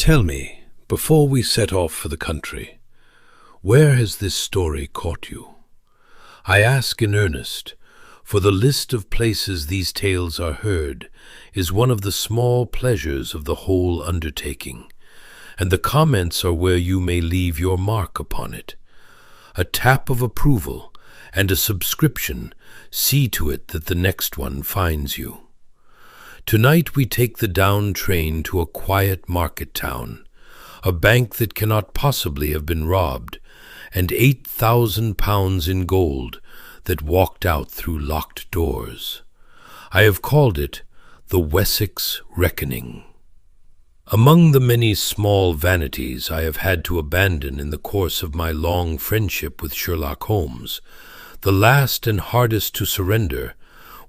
Tell me, before we set off for the country, where has this story caught you? I ask in earnest, for the list of places these tales are heard is one of the small pleasures of the whole undertaking, and the comments are where you may leave your mark upon it. A tap of approval and a subscription see to it that the next one finds you. Tonight we take the down train to a quiet market town, a bank that cannot possibly have been robbed, and £8,000 in gold that walked out through locked doors. I have called it the Wessex Reckoning. Among the many small vanities I have had to abandon in the course of my long friendship with Sherlock Holmes, the last and hardest to surrender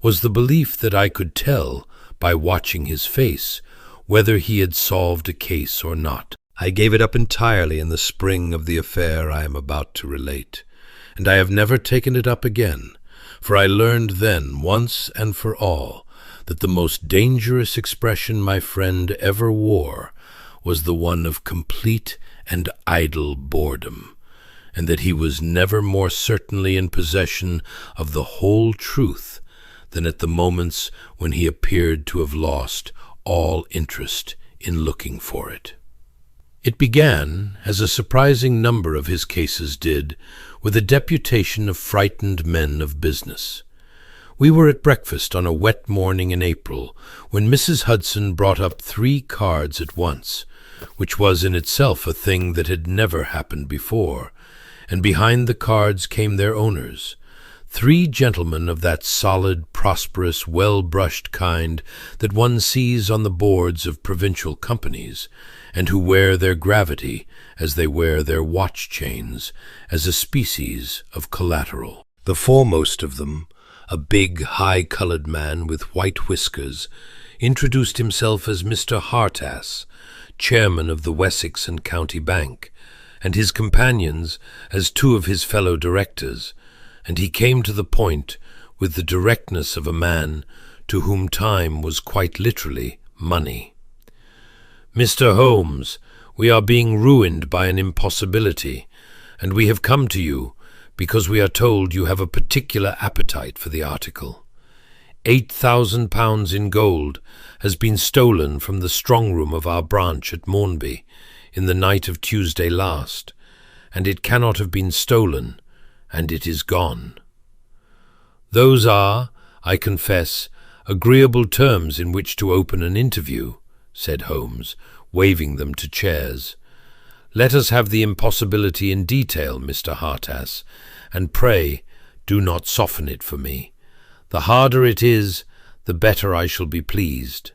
was the belief that I could tell, by watching his face, whether he had solved a case or not. I gave it up entirely in the spring of the affair I am about to relate, and I have never taken it up again, for I learned then, once and for all, that the most dangerous expression my friend ever wore was the one of complete and idle boredom, and that he was never more certainly in possession of the whole truth than at the moments when he appeared to have lost all interest in looking for it. It began, as a surprising number of his cases did, with a deputation of frightened men of business. We were at breakfast on a wet morning in April, when Mrs. Hudson brought up 3 cards at once, which was in itself a thing that had never happened before, and behind the cards came their owners, 3 gentlemen of that solid, prosperous, well-brushed kind that one sees on the boards of provincial companies, and who wear their gravity as they wear their watch-chains, as a species of collateral. The foremost of them, a big, high-colored man with white whiskers, introduced himself as Mr. Hartass, chairman of the Wessex County Bank, and his companions as 2 of his fellow directors, and he came to the point with the directness of a man to whom time was quite literally money. "Mr. Holmes, we are being ruined by an impossibility, and we have come to you because we are told you have a particular appetite for the article. £8,000 in gold has been stolen from the strong-room of our branch at Maunby in the night of Tuesday last, and it cannot have been stolen, and it is gone. Those are, I confess, agreeable terms in which to open an interview," said Holmes, waving them to chairs. "Let us have the impossibility in detail, Mr. Hartass, and pray do not soften it for me. The harder it is, the better I shall be pleased."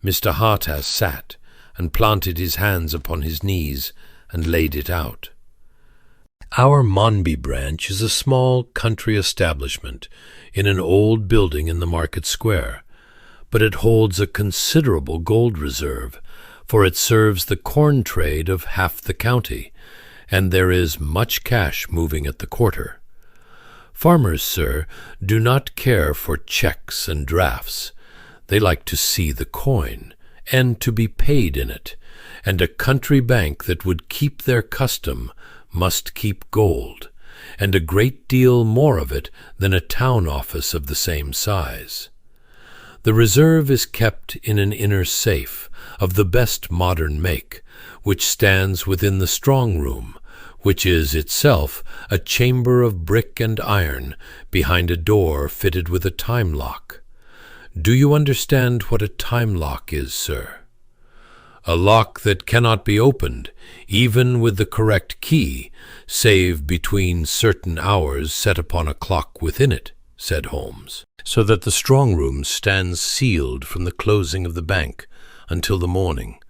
Mr. Hartass sat and planted his hands upon his knees and laid it out. Our Maunby branch is a small country establishment in an old building in the market square, but it holds a considerable gold reserve, for it serves the corn trade of half the county, and there is much cash moving at the quarter. Farmers, sir, do not care for checks and drafts. They like to see the coin, and to be paid in it, and a country bank that would keep their custom must keep gold, and a great deal more of it than a town office of the same size. The reserve is kept in an inner safe of the best modern make, which stands within the strong room, which is itself a chamber of brick and iron behind a door fitted with a time lock. Do you understand what a time lock is, sir? A lock that cannot be opened, even with the correct key, save between certain hours set upon a clock within it, said Holmes, so that the strong room stands sealed from the closing of the bank until the morning,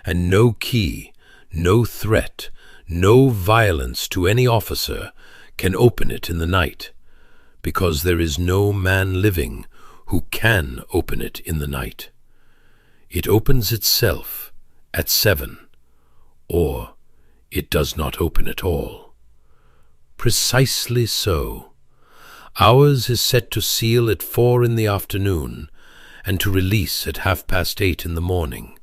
and no key, no threat, no violence to any officer can open it in the night, because there is no man living who can open it in the night. It opens itself at 7, or it does not open at all. Precisely so. Ours is set to seal at 4 in the afternoon, and to release at 8:30 in the morning.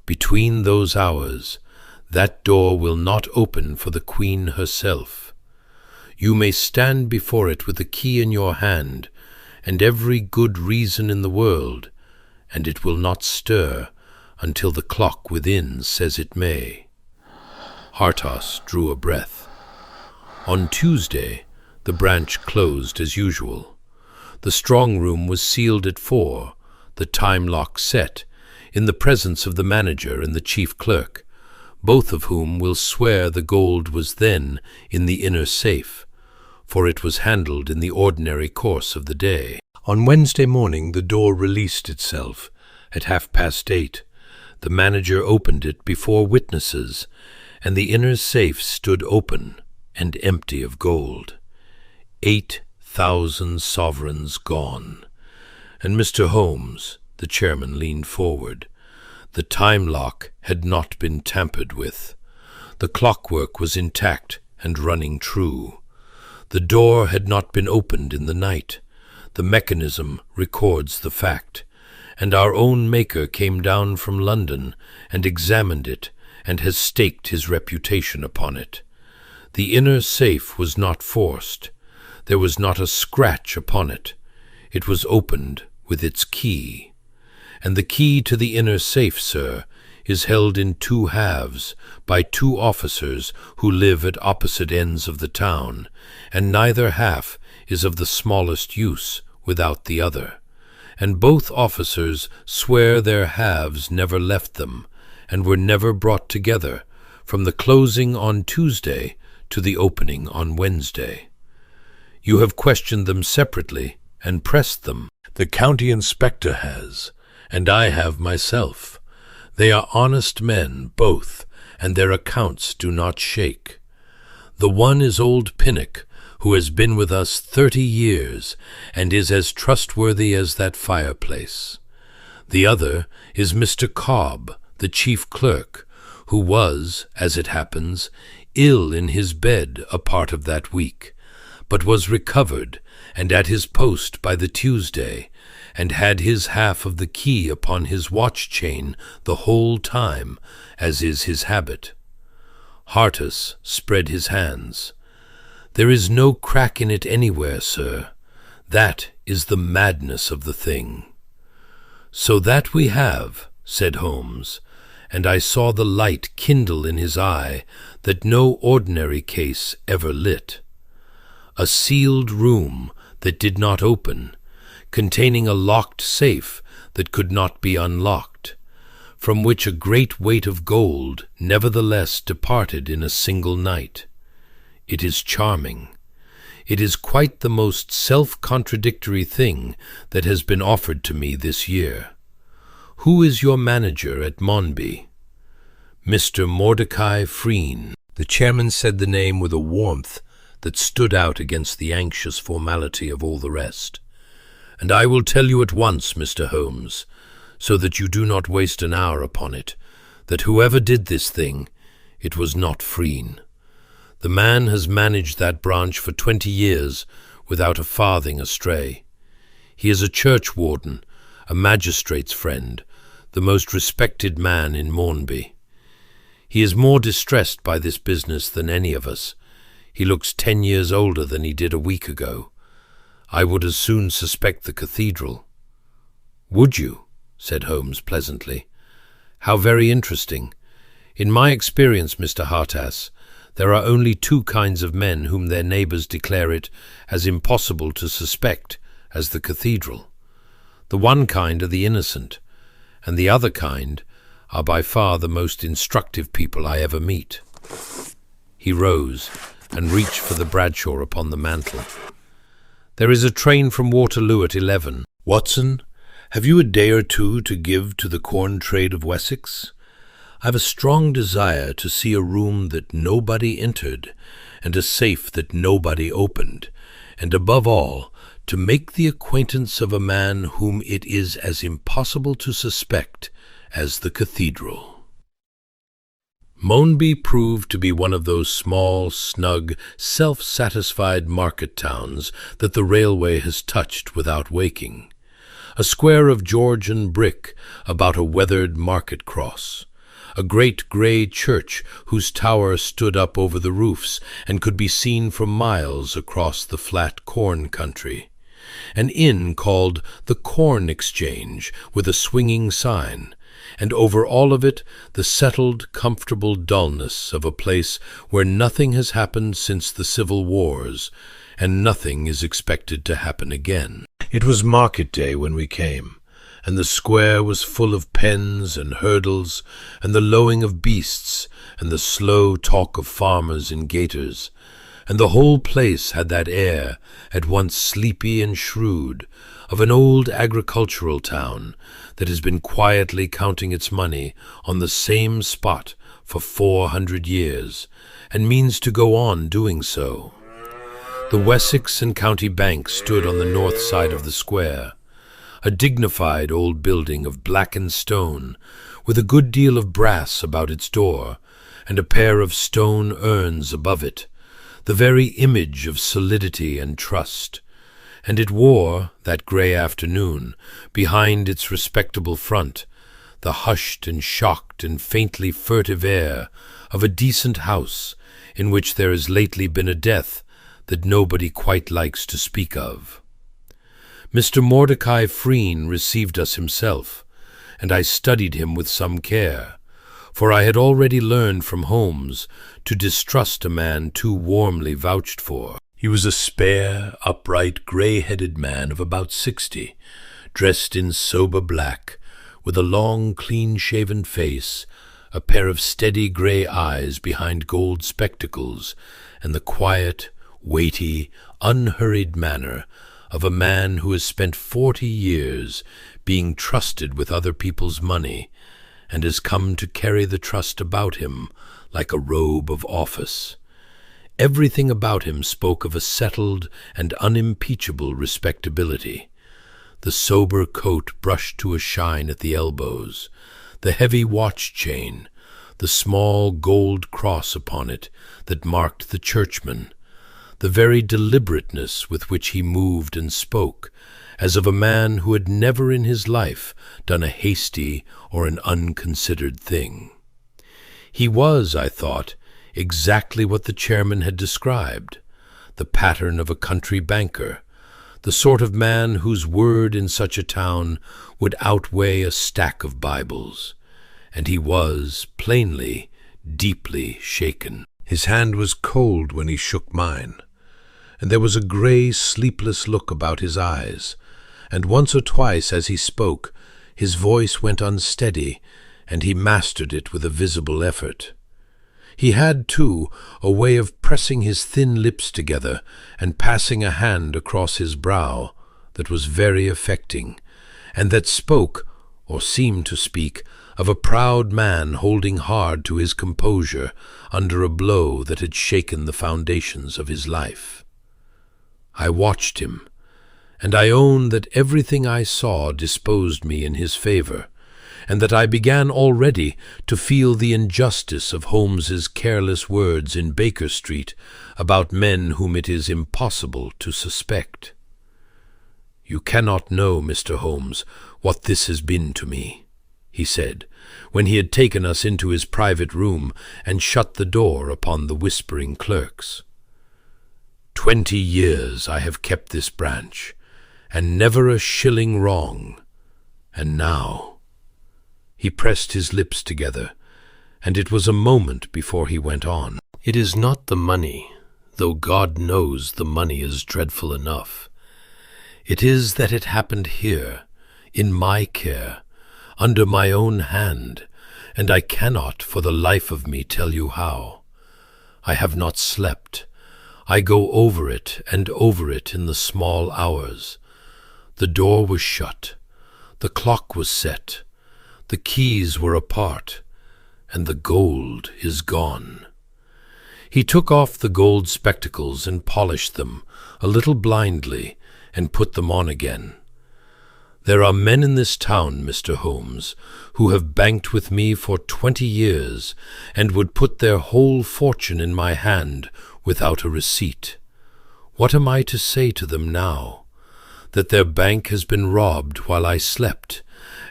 Between those hours, that door will not open for the Queen herself. You may stand before it with the key in your hand, and every good reason in the world, and it will not stir until the clock within says it may." Hartas drew a breath. On Tuesday, the branch closed as usual. The strong room was sealed at 4, the time lock set, in the presence of the manager and the chief clerk, both of whom will swear the gold was then in the inner safe, for it was handled in the ordinary course of the day. On Wednesday morning the door released itself. At 8:30, the manager opened it before witnesses, and the inner safe stood open and empty of gold. 8,000 sovereigns gone. And Mr. Holmes, the chairman, leaned forward. The time lock had not been tampered with. The clockwork was intact and running true. The door had not been opened in the night. The mechanism records the fact, and our own maker came down from London and examined it and has staked his reputation upon it. The inner safe was not forced. There was not a scratch upon it. It was opened with its key. And the key to the inner safe, sir, is held in 2 halves by 2 officers who live at opposite ends of the town, and neither half is of the smallest use without the other. And both officers swear their halves never left them, and were never brought together, from the closing on Tuesday to the opening on Wednesday. You have questioned them separately and pressed them. The county inspector has, and I have myself. They are honest men, both, and their accounts do not shake. The one is old Pinnock, who has been with us 30 years, and is as trustworthy as that fireplace. The other is Mr. Cobb, the chief clerk, who was, as it happens, ill in his bed a part of that week, but was recovered, and at his post by the Tuesday, and had his half of the key upon his watch-chain the whole time, as is his habit. Hartas spread his hands. "There is no crack in it anywhere, sir. That is the madness of the thing." "So that we have," said Holmes, and I saw the light kindle in his eye that no ordinary case ever lit. "A sealed room that did not open, containing a locked safe that could not be unlocked, from which a great weight of gold nevertheless departed in a single night. It is charming. It is quite the most self-contradictory thing that has been offered to me this year. Who is your manager at Maunby?" "Mr. Mordecai Frean." The chairman said the name with a warmth that stood out against the anxious formality of all the rest. "And I will tell you at once, Mr. Holmes, so that you do not waste an hour upon it, that whoever did this thing, it was not Frean. The man has managed that branch for 20 years without a farthing astray. He is a churchwarden, a magistrate's friend, the most respected man in Maunby. He is more distressed by this business than any of us. He looks 10 years older than he did a week ago. I would as soon suspect the cathedral." "Would you?" said Holmes pleasantly. "How very interesting. In my experience, Mr. Hartas, there are only 2 kinds of men whom their neighbours declare it as impossible to suspect as the cathedral. The one kind are the innocent, and the other kind are by far the most instructive people I ever meet." He rose and reached for the Bradshaw upon the mantel. "There is a train from Waterloo at 11. Watson, have you a day or 2 to give to the corn trade of Wessex? I've a strong desire to see a room that nobody entered, and a safe that nobody opened, and above all, to make the acquaintance of a man whom it is as impossible to suspect as the cathedral." Maunby proved to be one of those small, snug, self-satisfied market towns that the railway has touched without waking. A square of Georgian brick about a weathered market cross, a great grey church whose tower stood up over the roofs and could be seen for miles across the flat corn country. An inn called the Corn Exchange with a swinging sign, and over all of it the settled, comfortable dullness of a place where nothing has happened since the Civil Wars, and nothing is expected to happen again. It was market day when we came, and the square was full of pens and hurdles, and the lowing of beasts, and the slow talk of farmers in gaiters, and the whole place had that air, at once sleepy and shrewd, of an old agricultural town that has been quietly counting its money on the same spot for 400 years, and means to go on doing so. The Wessex County Bank stood on the north side of the square, a dignified old building of blackened stone, with a good deal of brass about its door, and a pair of stone urns above it, the very image of solidity and trust. And it wore, that grey afternoon, behind its respectable front, the hushed and shocked and faintly furtive air of a decent house in which there has lately been a death that nobody quite likes to speak of. Mr. Mordecai Frean received us himself, and I studied him with some care, for I had already learned from Holmes to distrust a man too warmly vouched for. He was a spare, upright, grey-headed man of about 60, dressed in sober black, with a long, clean-shaven face, a pair of steady grey eyes behind gold spectacles, and the quiet, weighty, unhurried manner of a man who has spent 40 years being trusted with other people's money, and has come to carry the trust about him like a robe of office. Everything about him spoke of a settled and unimpeachable respectability. The sober coat brushed to a shine at the elbows, the heavy watch chain, the small gold cross upon it that marked the churchman, the very deliberateness with which he moved and spoke, as of a man who had never in his life done a hasty or an unconsidered thing. He was, I thought, exactly what the chairman had described, the pattern of a country banker, the sort of man whose word in such a town would outweigh a stack of Bibles. And he was, plainly, deeply shaken. His hand was cold when he shook mine, and there was a grey, sleepless look about his eyes, and once or twice as he spoke, his voice went unsteady, and he mastered it with a visible effort. He had, too, a way of pressing his thin lips together and passing a hand across his brow that was very affecting, and that spoke, or seemed to speak, of a proud man holding hard to his composure under a blow that had shaken the foundations of his life. I watched him, and I own that everything I saw disposed me in his favor, and that I began already to feel the injustice of Holmes's careless words in Baker Street about men whom it is impossible to suspect. "You cannot know, Mr. Holmes, what this has been to me," he said, when he had taken us into his private room and shut the door upon the whispering clerks. 20 years I have kept this branch, and never a shilling wrong, and now—" He pressed his lips together, and it was a moment before he went on. "It is not the money, though God knows the money is dreadful enough. It is that it happened here, in my care, under my own hand, and I cannot for the life of me tell you how. I have not slept. I go over it and over it in the small hours. The door was shut, the clock was set, the keys were apart, and the gold is gone." He took off the gold spectacles and polished them, a little blindly, and put them on again. "There are men in this town, Mr. Holmes, who have banked with me for 20 years, and would put their whole fortune in my hand without a receipt. What am I to say to them now? That their bank has been robbed while I slept,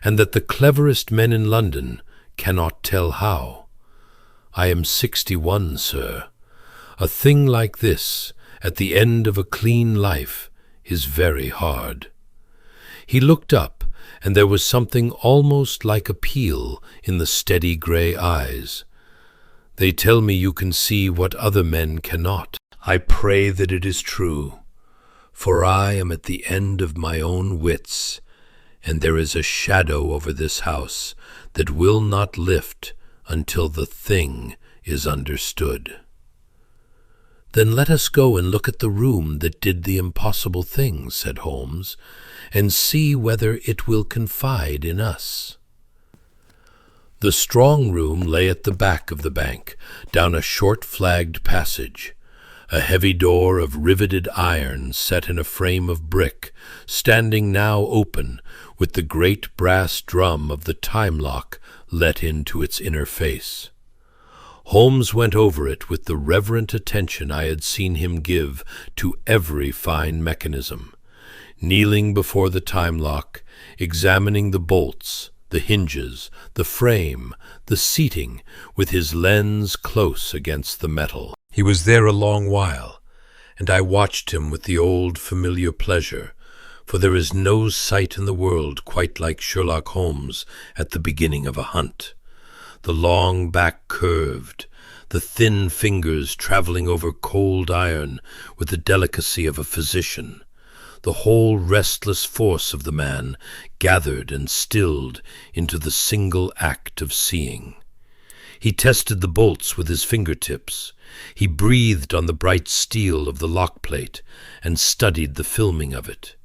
and that the cleverest men in London cannot tell how. I am 61, sir. A thing like this, at the end of a clean life, is very hard." He looked up, and there was something almost like appeal in the steady grey eyes. "They tell me you can see what other men cannot. I pray that it is true, for I am at the end of my own wits, and there is a shadow over this house that will not lift until the thing is understood." "Then let us go and look at the room that did the impossible thing," said Holmes, "and see whether it will confide in us." The strong room lay at the back of the bank, down a short flagged passage. A heavy door of riveted iron set in a frame of brick, standing now open, with the great brass drum of the time lock let into its inner face. Holmes went over it with the reverent attention I had seen him give to every fine mechanism, kneeling before the time lock, examining the bolts, the hinges, the frame, the seating, with his lens close against the metal. He was there a long while, and I watched him with the old familiar pleasure, for there is no sight in the world quite like Sherlock Holmes at the beginning of a hunt. The long back curved, the thin fingers traveling over cold iron with the delicacy of a physician, the whole restless force of the man gathered and stilled into the single act of seeing. He tested the bolts with his fingertips. He breathed on the bright steel of the lock plate and studied the filming of it.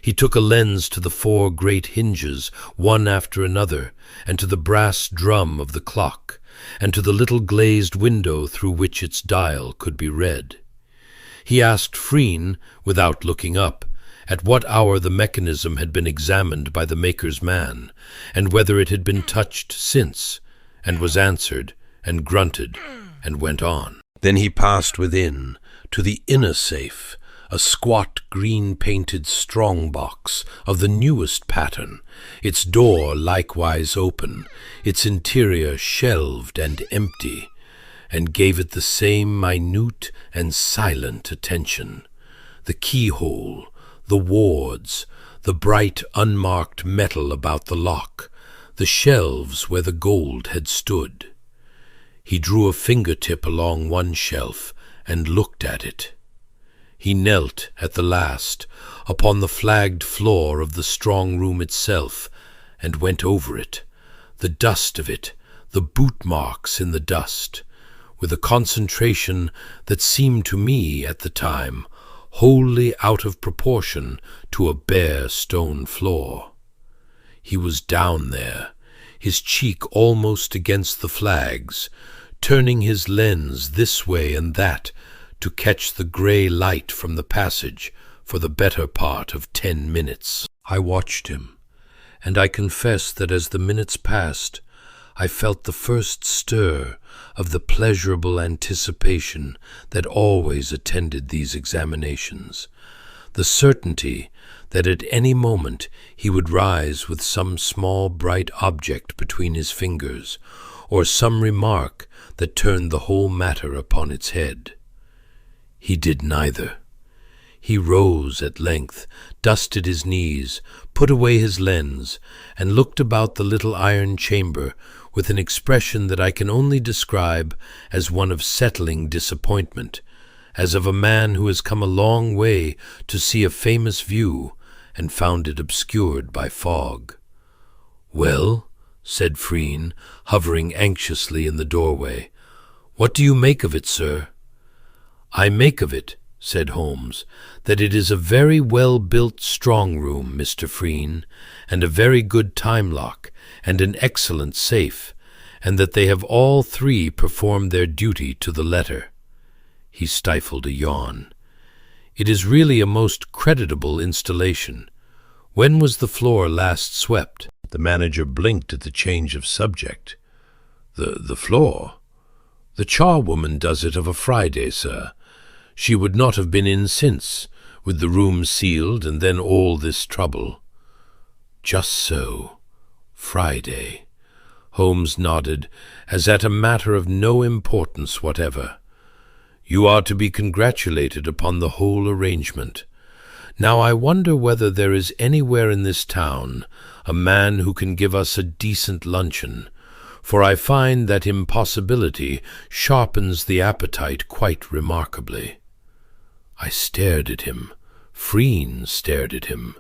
He took a lens to the 4 great hinges, one after another, and to the brass drum of the clock, and to the little glazed window through which its dial could be read. He asked Frean, without looking up, at what hour the mechanism had been examined by the maker's man, and whether it had been touched since, and was answered, and grunted, and went on. Then he passed within, to the inner safe, a squat green-painted strong box of the newest pattern, its door likewise open, its interior shelved and empty, and gave it the same minute and silent attention. The keyhole, the wards, the bright unmarked metal about the lock, the shelves where the gold had stood. He drew a fingertip along one shelf and looked at it. He knelt at the last upon the flagged floor of the strong room itself and went over it, the dust of it, the boot marks in the dust, with a concentration that seemed to me at the time wholly out of proportion to a bare stone floor. He was down there, his cheek almost against the flags, turning his lens this way and that to catch the grey light from the passage for the better part of 10 minutes. I watched him, and I confess that as the minutes passed, I felt the first stir of the pleasurable anticipation that always attended these examinations, the certainty that at any moment he would rise with some small bright object between his fingers, or some remark that turned the whole matter upon its head. He did neither. He rose at length, dusted his knees, put away his lens, and looked about the little iron chamber with an expression that I can only describe as one of settling disappointment, as of a man who has come a long way to see a famous view and found it obscured by fog. "Well," said Frean, hovering anxiously in the doorway, "what do you make of it, sir?" "I make of it," said Holmes, "that it is a very well-built strong room, Mr. Frean, and a very good time lock, and an excellent safe, and that they have all 3 performed their duty to the letter." He stifled a yawn. "It is really a most creditable installation. When was the floor last swept?" The manager blinked at the change of subject. The floor? The charwoman does it of a Friday, sir. She would not have been in since, with the room sealed and then all this trouble." "Just so. Friday. Holmes nodded, as at a matter of no importance whatever. "You are to be congratulated upon the whole arrangement. Now I wonder whether there is anywhere in this town a man who can give us a decent luncheon, for I find that impossibility sharpens the appetite quite remarkably." I stared at him. Frean stared at him.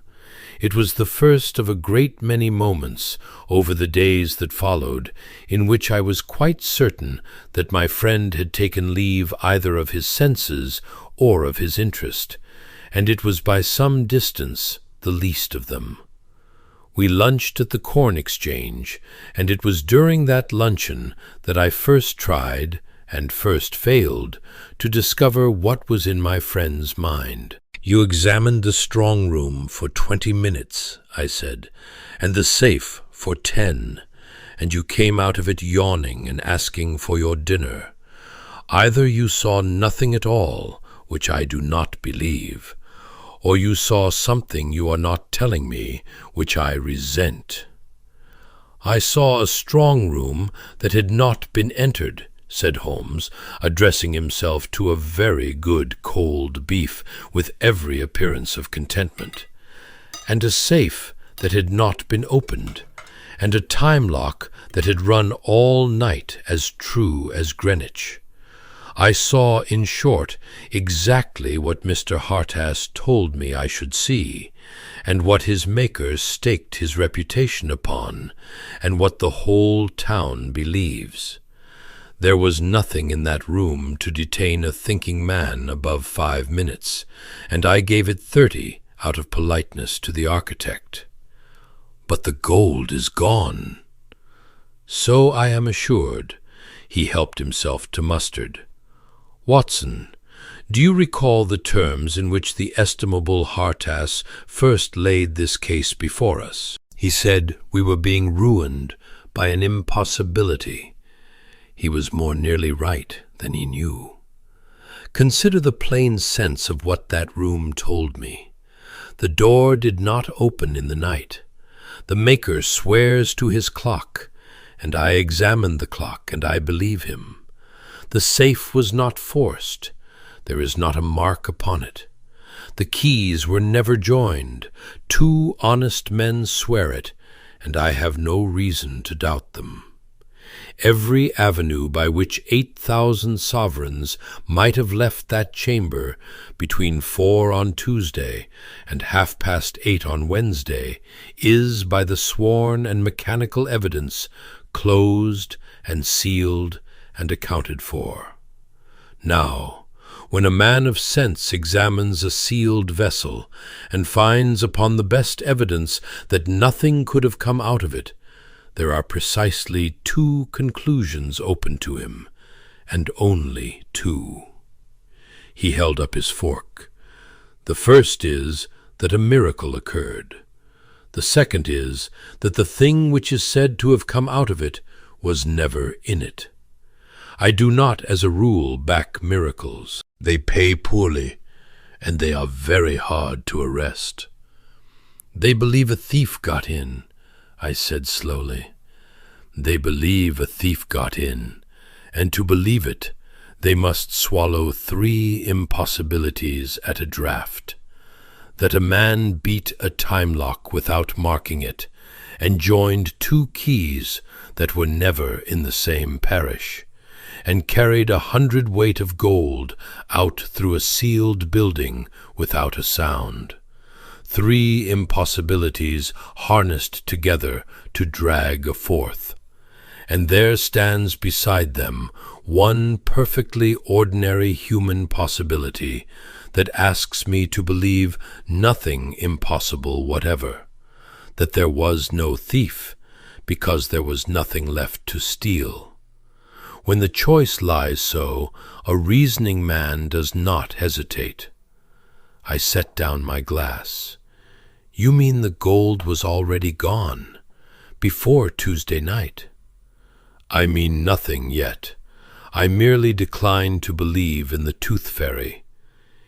It was the first of a great many moments over the days that followed in which I was quite certain that my friend had taken leave either of his senses or of his interest, and it was by some distance the least of them. We lunched at the Corn Exchange, and it was during that luncheon that I first tried, and first failed, to discover what was in my friend's mind. "You examined the strong room for 20 minutes, I said, "and the safe for 10, and you came out of it yawning and asking for your dinner. Either you saw nothing at all, which I do not believe, or you saw something you are not telling me, which I resent." "I saw a strong room that had not been entered," said Holmes, addressing himself to a very good cold beef with every appearance of contentment, "and a safe that had not been opened, and a time lock that had run all night as true as Greenwich. I saw, in short, exactly what Mr. Hartass told me I should see, and what his maker staked his reputation upon, and what the whole town believes. There was nothing in that room to detain a thinking man above 5 minutes, and I gave it 30 out of politeness to the architect." "But the gold is gone." "So I am assured." He helped himself to mustard. "Watson, do you recall the terms in which the estimable Hartass first laid this case before us? He said we were being ruined by an impossibility. He was more nearly right than he knew. Consider the plain sense of what that room told me. The door did not open in the night. The maker swears to his clock, and I examined the clock, and I believe him. The safe was not forced. There is not a mark upon it. The keys were never joined. 2 honest men swear it, and I have no reason to doubt them. Every avenue by which 8,000 sovereigns might have left that chamber between 4 on Tuesday and 8:30 on Wednesday is, by the sworn and mechanical evidence, closed and sealed and accounted for. Now, when a man of sense examines a sealed vessel and finds upon the best evidence that nothing could have come out of it, there are precisely 2 conclusions open to him, and only 2. He held up his fork. The first is that a miracle occurred. The second is that the thing which is said to have come out of it was never in it. I do not, as a rule, back miracles. They pay poorly, and they are very hard to arrest. "They believe a thief got in," I said slowly. "They believe a thief got in, and to believe it, they must swallow 3 impossibilities at a draught. That a man beat a time lock without marking it, and joined 2 keys that were never in the same parish, and carried 100 weight of gold out through a sealed building without a sound. 3 impossibilities harnessed together to drag a 4th. And there stands beside them 1 perfectly ordinary human possibility that asks me to believe nothing impossible whatever, that there was no thief, because there was nothing left to steal. When the choice lies so, a reasoning man does not hesitate." I set down my glass. "You mean the gold was already gone, before Tuesday night?" "I mean nothing yet. I merely decline to believe in the tooth fairy."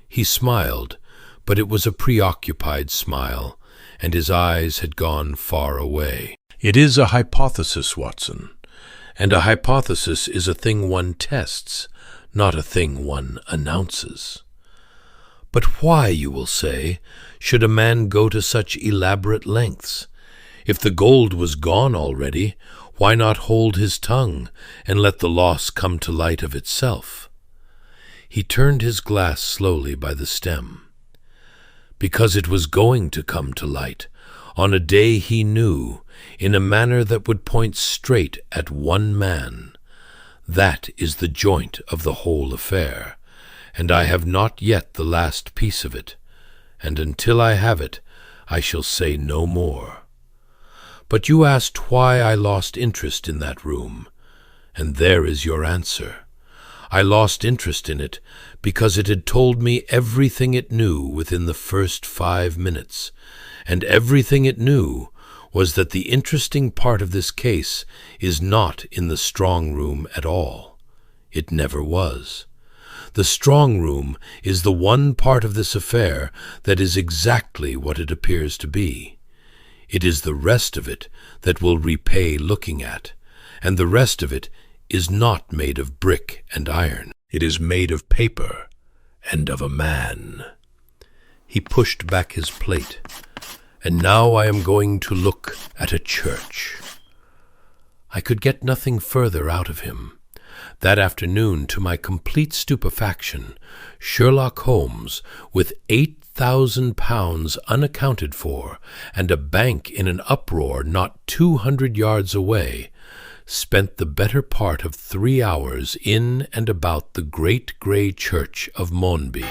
He smiled, but it was a preoccupied smile, and his eyes had gone far away. "It is a hypothesis, Watson, And a hypothesis is a thing one tests, not a thing one announces. But why, you will say, should a man go to such elaborate lengths? If the gold was gone already, why not hold his tongue and let the loss come to light of itself? He turned his glass slowly by the stem. Because it was going to come to light, on a day he knew, in a manner that would point straight at one man. That is the joint of the whole affair, and I have not yet the last piece of it, and until I have it, I shall say no more. But you asked why I lost interest in that room, and there is your answer. I lost interest in it because it had told me everything it knew within the first 5 minutes, and everything it knew was that the interesting part of this case is not in the strong room at all. It never was. The strong room is the one part of this affair that is exactly what it appears to be. It is the rest of it that will repay looking at, and the rest of it is not made of brick and iron. It is made of paper and of a man. He pushed back his plate. And now I am going to look at a church. I could get nothing further out of him. That afternoon, to my complete stupefaction, Sherlock Holmes, with £8,000 unaccounted for, and a bank in an uproar not 200 yards away, spent the better part of 3 hours in and about the great grey church of Maunby,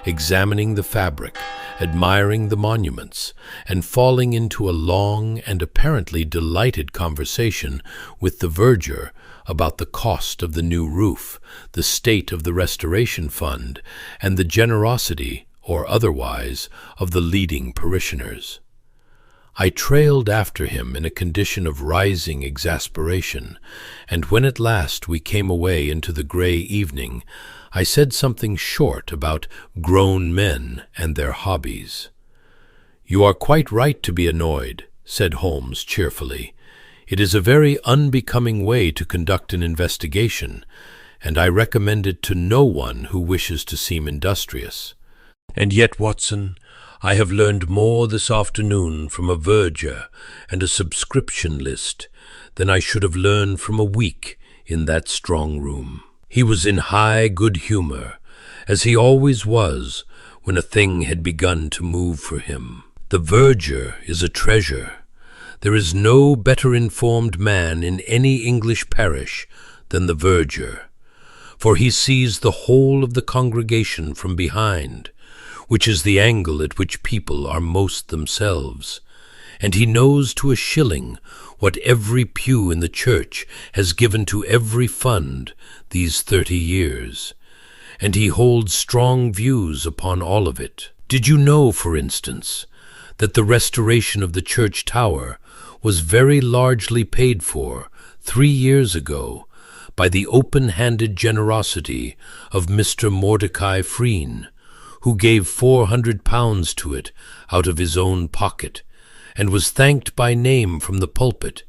examining the fabric, admiring the monuments, and falling into a long and apparently delighted conversation with the verger about the cost of the new roof, the state of the Restoration Fund, and the generosity, or otherwise, of the leading parishioners. I trailed after him in a condition of rising exasperation, and when at last we came away into the grey evening, I said something short about grown men and their hobbies. "You are quite right to be annoyed," said Holmes cheerfully. "It is a very unbecoming way to conduct an investigation, and I recommend it to no one who wishes to seem industrious. And yet, Watson, I have learned more this afternoon from a verger and a subscription list than I should have learned from a week in that strong room." He was in high good humor, as he always was when a thing had begun to move for him. The verger is a treasure. There is no better informed man in any English parish than the verger, for he sees the whole of the congregation from behind, which is the angle at which people are most themselves, and he knows to a shilling what every pew in the church has given to every fund these 30 years, and he holds strong views upon all of it. Did you know, for instance, that the restoration of the church tower was very largely paid for 3 years ago by the open-handed generosity of Mr. Mordecai Frean, who gave £400 to it out of his own pocket, and was thanked by name from the pulpit,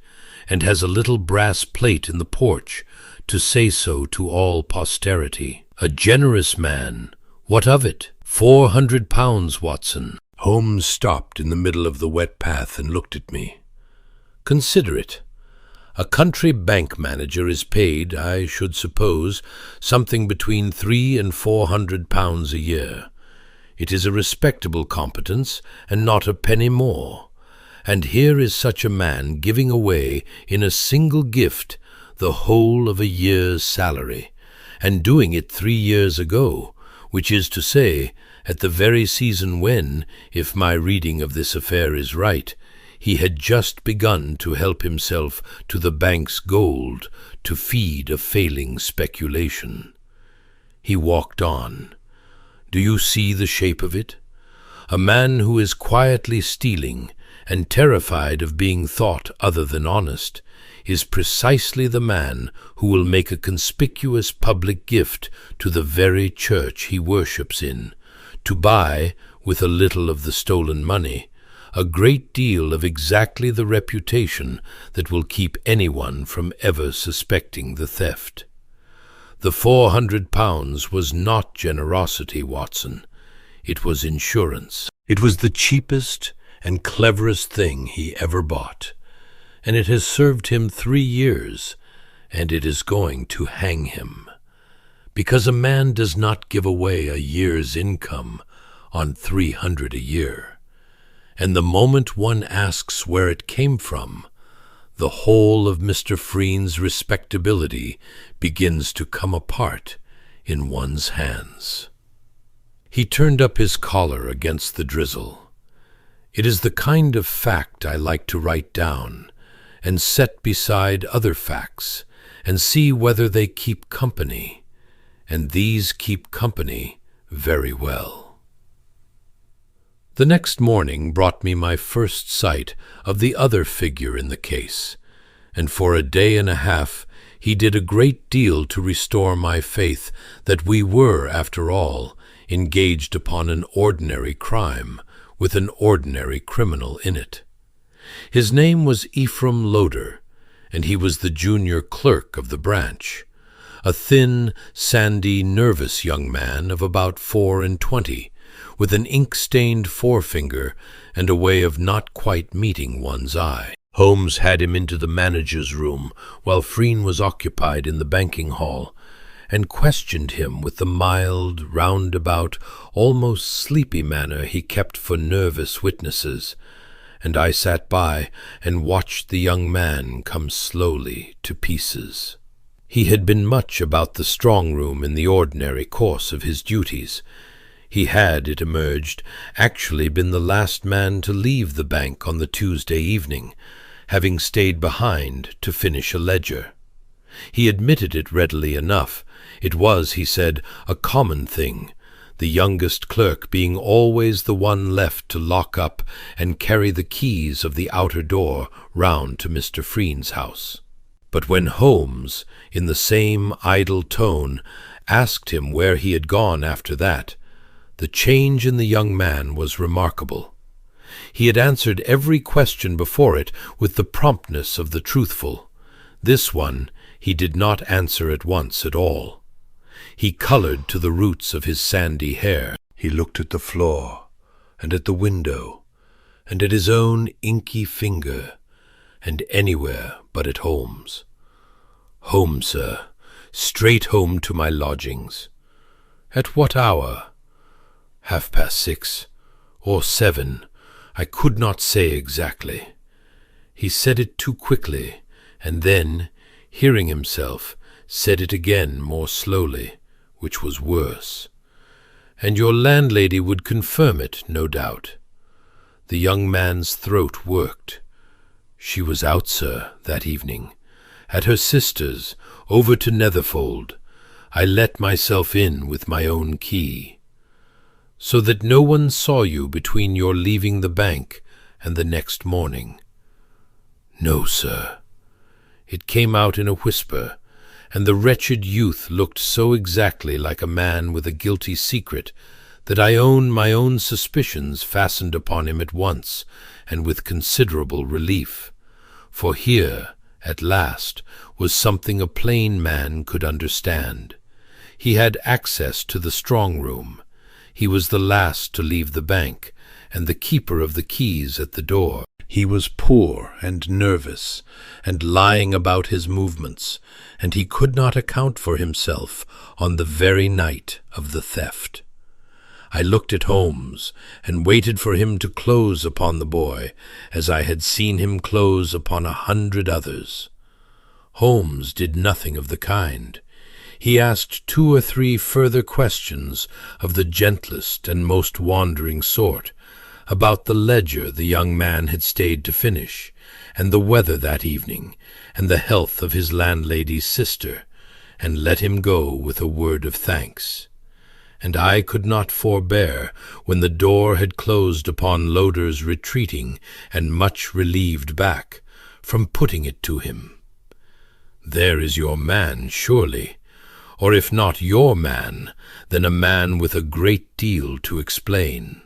and has a little brass plate in the porch to say so to all posterity. A generous man. What of it? £400, Watson. Holmes stopped in the middle of the wet path and looked at me. Consider it. A country bank manager is paid, I should suppose, something between £300 and £400 a year. It is a respectable competence, and not a penny more. And here is such a man giving away in a single gift the whole of a year's salary, and doing it 3 years ago, which is to say, at the very season when, if my reading of this affair is right, he had just begun to help himself to the bank's gold to feed a failing speculation. He walked on. Do you see the shape of it? A man who is quietly stealing, and terrified of being thought other than honest, is precisely the man who will make a conspicuous public gift to the very church he worships in, to buy, with a little of the stolen money, a great deal of exactly the reputation that will keep anyone from ever suspecting the theft. The £400 was not generosity, Watson. It was insurance. It was the cheapest and cleverest thing he ever bought, and it has served him 3 years, and it is going to hang him. Because a man does not give away a year's income on 300 a year. And the moment one asks where it came from, the whole of Mr. Frean's respectability begins to come apart in one's hands. He turned up his collar against the drizzle. It is the kind of fact I like to write down and set beside other facts and see whether they keep company, and these keep company very well. The next morning brought me my first sight of the other figure in the case, and for a day and a half he did a great deal to restore my faith that we were, after all, engaged upon an ordinary crime with an ordinary criminal in it. His name was Ephraim Loder, and he was the junior clerk of the branch, a thin, sandy, nervous young man of about 24, with an ink-stained forefinger and a way of not quite meeting one's eye. Holmes had him into the manager's room while Frean was occupied in the banking hall, and questioned him with the mild, roundabout, almost sleepy manner he kept for nervous witnesses, and I sat by and watched the young man come slowly to pieces. He had been much about the strong-room in the ordinary course of his duties. He had, it emerged, actually been the last man to leave the bank on the Tuesday evening, having stayed behind to finish a ledger. He admitted it readily enough. It was, he said, a common thing, the youngest clerk being always the one left to lock up and carry the keys of the outer door round to Mr. Frean's house. But when Holmes, in the same idle tone, asked him where he had gone after that, the change in the young man was remarkable. He had answered every question before it with the promptness of the truthful. This one he did not answer at once at all. He colored to the roots of his sandy hair. He looked at the floor, and at the window, and at his own inky finger, and anywhere but at Holmes. "Home, sir. Straight home to my lodgings." "At what hour?" "6:30, or 7. I could not say exactly." He said it too quickly, and then, hearing himself, said it again more slowly, which was worse. "And your landlady would confirm it, no doubt." The young man's throat worked. "She was out, sir, that evening, at her sister's, over to Netherfold. I let myself in with my own key." "So that no one saw you between your leaving the bank and the next morning?" "No, sir." It came out in a whisper, and the wretched youth looked so exactly like a man with a guilty secret that I own my own suspicions fastened upon him at once, and with considerable relief. For here, at last, was something a plain man could understand. He had access to the strong-room. He was the last to leave the bank, and the keeper of the keys at the door. He was poor and nervous, and lying about his movements, and he could not account for himself on the very night of the theft. I looked at Holmes, and waited for him to close upon the boy, as I had seen him close upon 100 others. Holmes did nothing of the kind. He asked 2 or 3 further questions of the gentlest and most wandering sort, about the ledger the young man had stayed to finish, and the weather that evening, and the health of his landlady's sister, and let him go with a word of thanks. And I could not forbear, when the door had closed upon Loder's retreating and much relieved back, from putting it to him. "There is your man, surely, or if not your man, then a man with a great deal to explain."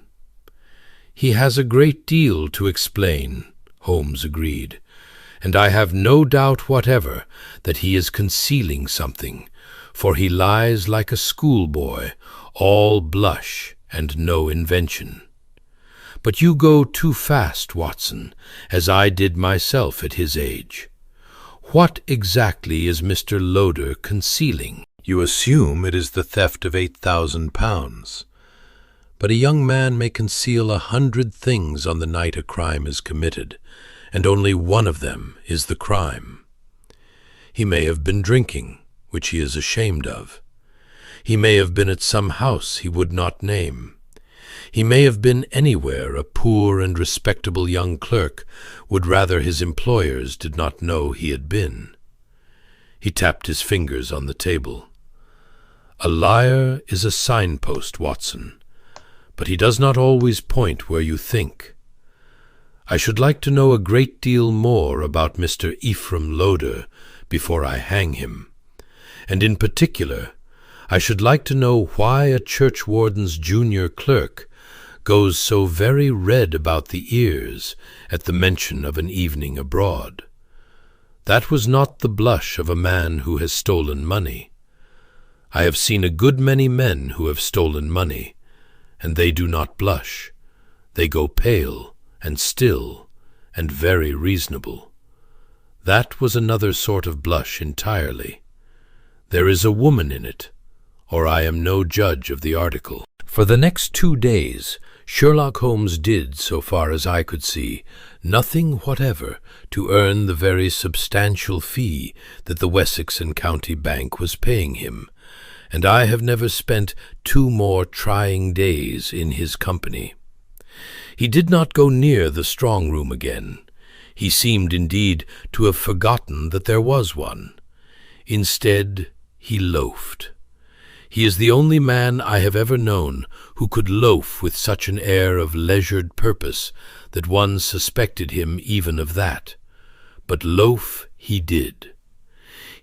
"He has a great deal to explain," Holmes agreed, "and I have no doubt whatever that he is concealing something, for he lies like a schoolboy, all blush and no invention. But you go too fast, Watson, as I did myself at his age. What exactly is Mr. Loder concealing? You assume it is the theft of £8,000. But a young man may conceal 100 things on the night a crime is committed, and only one of them is the crime. He may have been drinking, which he is ashamed of. He may have been at some house he would not name. He may have been anywhere a poor and respectable young clerk would rather his employers did not know he had been." He tapped his fingers on the table. "A liar is a signpost, Watson, but he does not always point where you think. I should like to know a great deal more about Mr. Ephraim Loder before I hang him, and in particular, I should like to know why a churchwarden's junior clerk goes so very red about the ears at the mention of an evening abroad. That was not the blush of a man who has stolen money. I have seen a good many men who have stolen money, and they do not blush. They go pale and still and very reasonable. That was another sort of blush entirely. There is a woman in it, or I am no judge of the article." For the next 2 days, Sherlock Holmes did, so far as I could see, nothing whatever to earn the very substantial fee that the Wessex County Bank was paying him, and I have never spent 2 more trying days in his company. He did not go near the strong room again. He seemed indeed to have forgotten that there was one. Instead, he loafed. He is the only man I have ever known who could loaf with such an air of leisured purpose that one suspected him even of that. But loaf he did.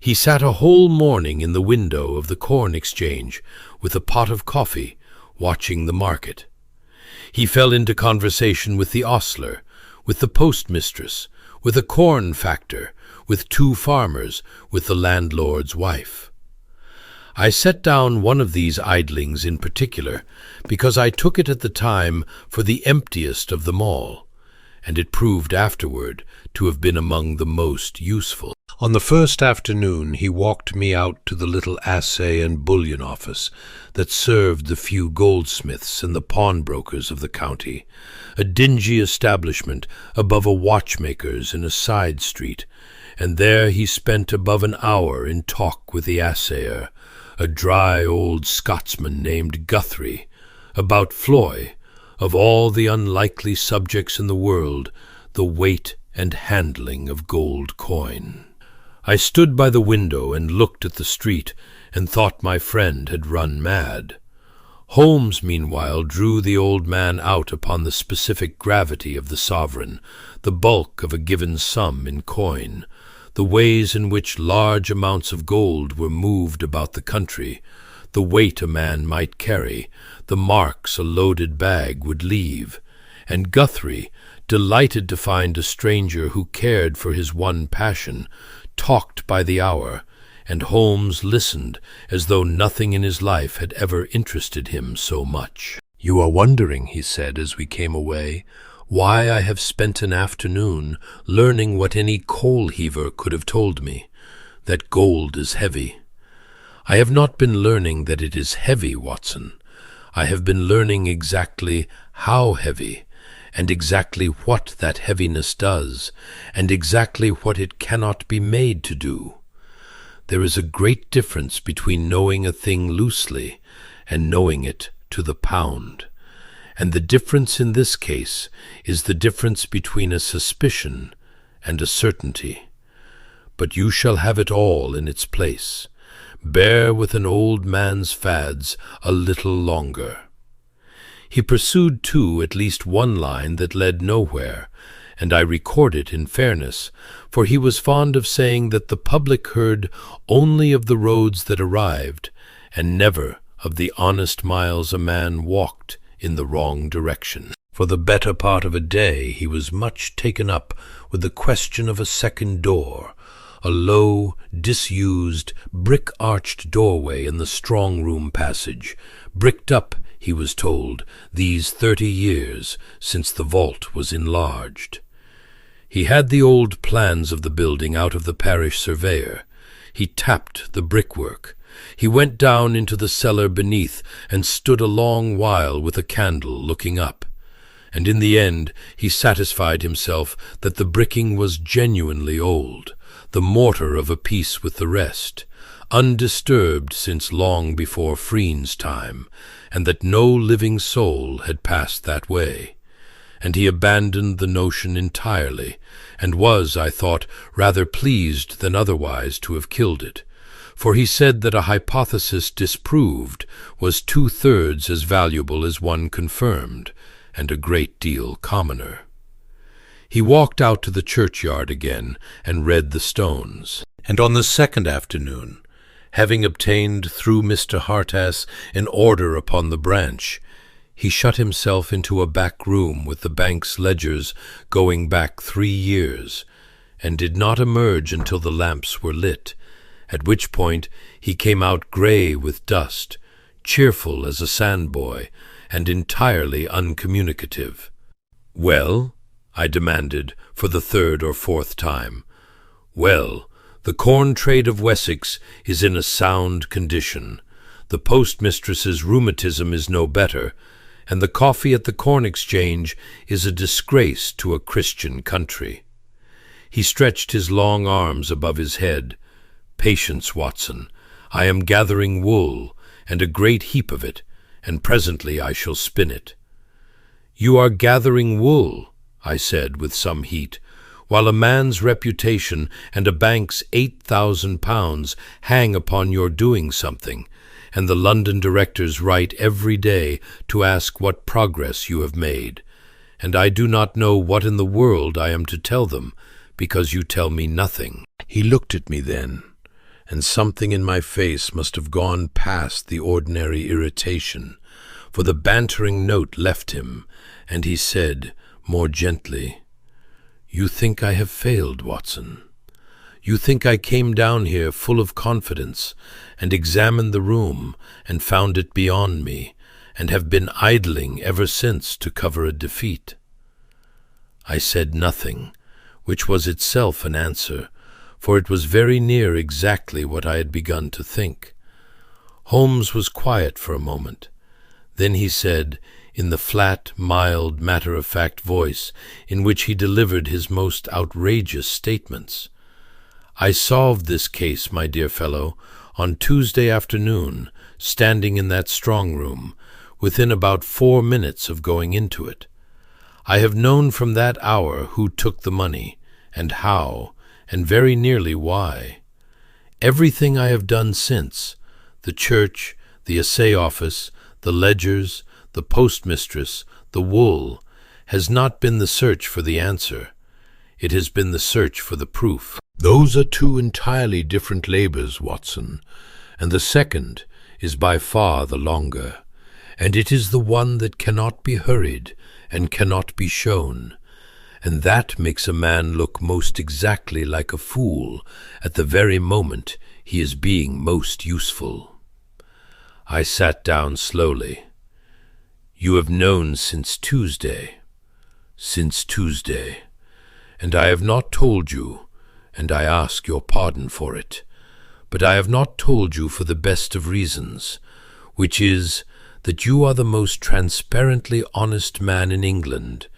He sat a whole morning in the window of the Corn Exchange with a pot of coffee, watching the market. He fell into conversation with the ostler, with the postmistress, with a corn factor, with 2 farmers, with the landlord's wife. I set down one of these idlings in particular because I took it at the time for the emptiest of them all, and it proved afterward to have been among the most useful. On the first afternoon he walked me out to the little assay and bullion office that served the few goldsmiths and the pawnbrokers of the county, a dingy establishment above a watchmaker's in a side street, and there he spent above an hour in talk with the assayer, a dry old Scotsman named Guthrie, about Floy, of all the unlikely subjects in the world, the weight and handling of gold coin. I stood by the window and looked at the street and thought my friend had run mad. Holmes, meanwhile, drew the old man out upon the specific gravity of the sovereign, the bulk of a given sum in coin, the ways in which large amounts of gold were moved about the country, the weight a man might carry, the marks a loaded bag would leave, and Guthrie, delighted to find a stranger who cared for his one passion, talked by the hour, and Holmes listened as though nothing in his life had ever interested him so much. "You are wondering," he said as we came away, "why I have spent an afternoon learning what any coal-heaver could have told me, that gold is heavy. I have not been learning that it is heavy, Watson. I have been learning exactly how heavy, and exactly what that heaviness does, and exactly what it cannot be made to do. There is a great difference between knowing a thing loosely and knowing it to the pound. And the difference in this case is the difference between a suspicion and a certainty. But you shall have it all in its place. Bear with an old man's fads a little longer." He pursued, too, at least one line that led nowhere, and I record it in fairness, for he was fond of saying that the public heard only of the roads that arrived, and never of the honest miles a man walked in the wrong direction. For the better part of a day he was much taken up with the question of a second door, a low, disused, brick-arched doorway in the strong-room passage, bricked up, he was told, these 30 years since the vault was enlarged. He had the old plans of the building out of the parish surveyor. He tapped the brickwork. He went down into the cellar beneath and stood a long while with a candle looking up. And in the end he satisfied himself that the bricking was genuinely old, the mortar of a piece with the rest, undisturbed since long before Frean's time, and that no living soul had passed that way. And he abandoned the notion entirely, and was, I thought, rather pleased than otherwise to have killed it, for he said that a hypothesis disproved was 2/3 as valuable as one confirmed, and a great deal commoner. He walked out to the churchyard again and read the stones, and on the second afternoon, having obtained through Mr. Hartass an order upon the branch, he shut himself into a back room with the bank's ledgers going back 3 years, and did not emerge until the lamps were lit, at which point he came out grey with dust, cheerful as a sandboy, and entirely uncommunicative. "Well?" I demanded for the 3rd or 4th time. "Well, the corn trade of Wessex is in a sound condition. The postmistress's rheumatism is no better, and the coffee at the Corn Exchange is a disgrace to a Christian country." He stretched his long arms above his head. "Patience, Watson. I am gathering wool, and a great heap of it, and presently I shall spin it." "You are gathering wool," I said with some heat, "while a man's reputation and a bank's £8,000 hang upon your doing something, and the London directors write every day to ask what progress you have made, and I do not know what in the world I am to tell them, because you tell me nothing." He looked at me then, and something in my face must have gone past the ordinary irritation, for the bantering note left him, and he said, more gently, "You think I have failed, Watson. You think I came down here full of confidence, and examined the room, and found it beyond me, and have been idling ever since to cover a defeat." I said nothing, which was itself an answer, for it was very near exactly what I had begun to think. Holmes was quiet for a moment. Then he said, in the flat, mild, matter-of-fact voice in which he delivered his most outrageous statements, "I solved this case, my dear fellow, on Tuesday afternoon, standing in that strong-room, within about 4 minutes of going into it. I have known from that hour who took the money, and how, and very nearly why. Everything I have done since, the church, the assay office, the ledgers, the postmistress, the wool, has not been the search for the answer. It has been the search for the proof." "Those are 2 entirely different labors, Watson, and the second is by far the longer, and it is the one that cannot be hurried and cannot be shown, and that makes a man look most exactly like a fool at the very moment he is being most useful." I sat down slowly. "You have known since Tuesday?" "Since Tuesday, and I have not told you, and I ask your pardon for it, but I have not told you for the best of reasons, which is that you are the most transparently honest man in England,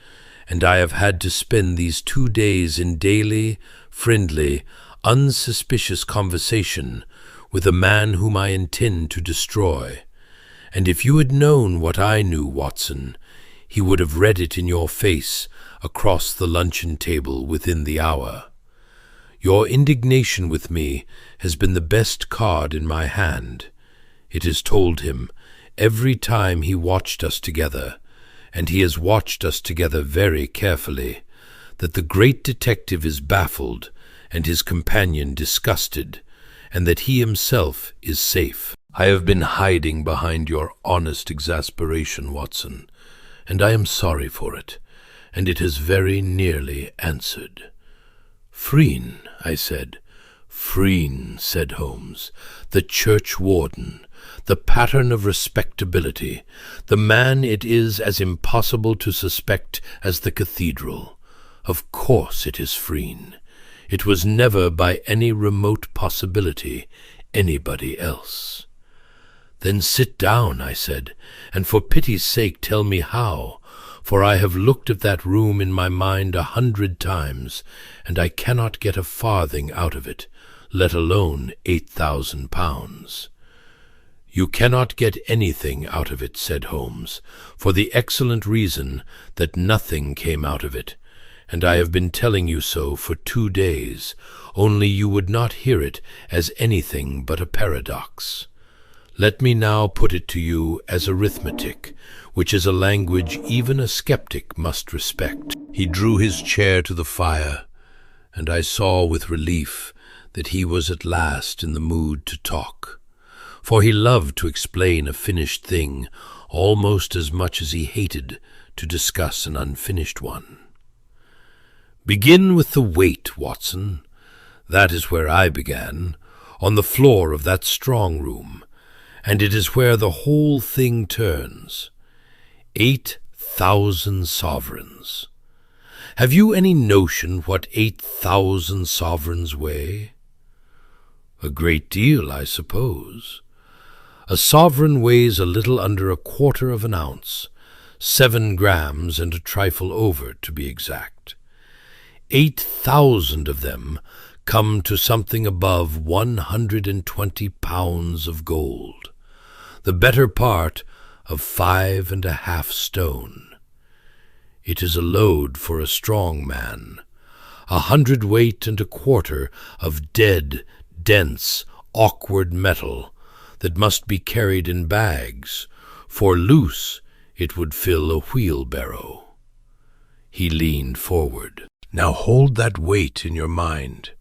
and I have had to spend these 2 days in daily, friendly, unsuspicious conversation with a man whom I intend to destroy. And if you had known what I knew, Watson, he would have read it in your face across the luncheon table within the hour. Your indignation with me has been the best card in my hand. It has told him, every time he watched us together, and he has watched us together very carefully, that the great detective is baffled and his companion disgusted, and that he himself is safe. I have been hiding behind your honest exasperation, Watson, and I am sorry for it, and it has very nearly answered." "Frean," I said. "Frean," said Holmes, "the church warden, the pattern of respectability, the man it is as impossible to suspect as the cathedral. Of course it is Frean. It was never by any remote possibility anybody else." "Then sit down," I said, "and for pity's sake tell me how, for I have looked at that room in my mind 100 times, and I cannot get a farthing out of it, let alone £8,000. "You cannot get anything out of it," said Holmes, "for the excellent reason that nothing came out of it, and I have been telling you so for 2 days, only you would not hear it as anything but a paradox. Let me now put it to you as arithmetic, which is a language even a skeptic must respect." He drew his chair to the fire, and I saw with relief that he was at last in the mood to talk, for he loved to explain a finished thing almost as much as he hated to discuss an unfinished one. "Begin with the weight, Watson. That is where I began, on the floor of that strong room, and it is where the whole thing turns. 8,000 sovereigns. Have you any notion what 8,000 sovereigns weigh?" "A great deal, I suppose." "A sovereign weighs a little under 1/4 of an ounce, 7 grams and a trifle over, to be exact. 8,000 of them come to something above 120 pounds of gold, the better part of 5½ stone. It is a load for a strong man, 100 weight and 1/4 of dead, dense, awkward metal that must be carried in bags, for loose it would fill a wheelbarrow." He leaned forward. "Now hold that weight in your mind,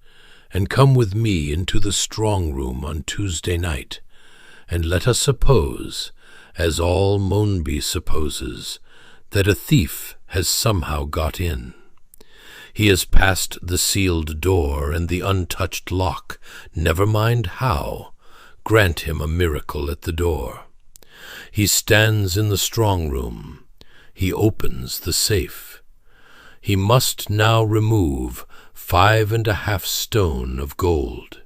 and come with me into the strong room on Tuesday night, and let us suppose, as all Maunby supposes, that a thief has somehow got in. He has passed the sealed door and the untouched lock, never mind how. Grant him a miracle at the door. He stands in the strong room. He opens the safe. He must now remove 5½ stone of gold.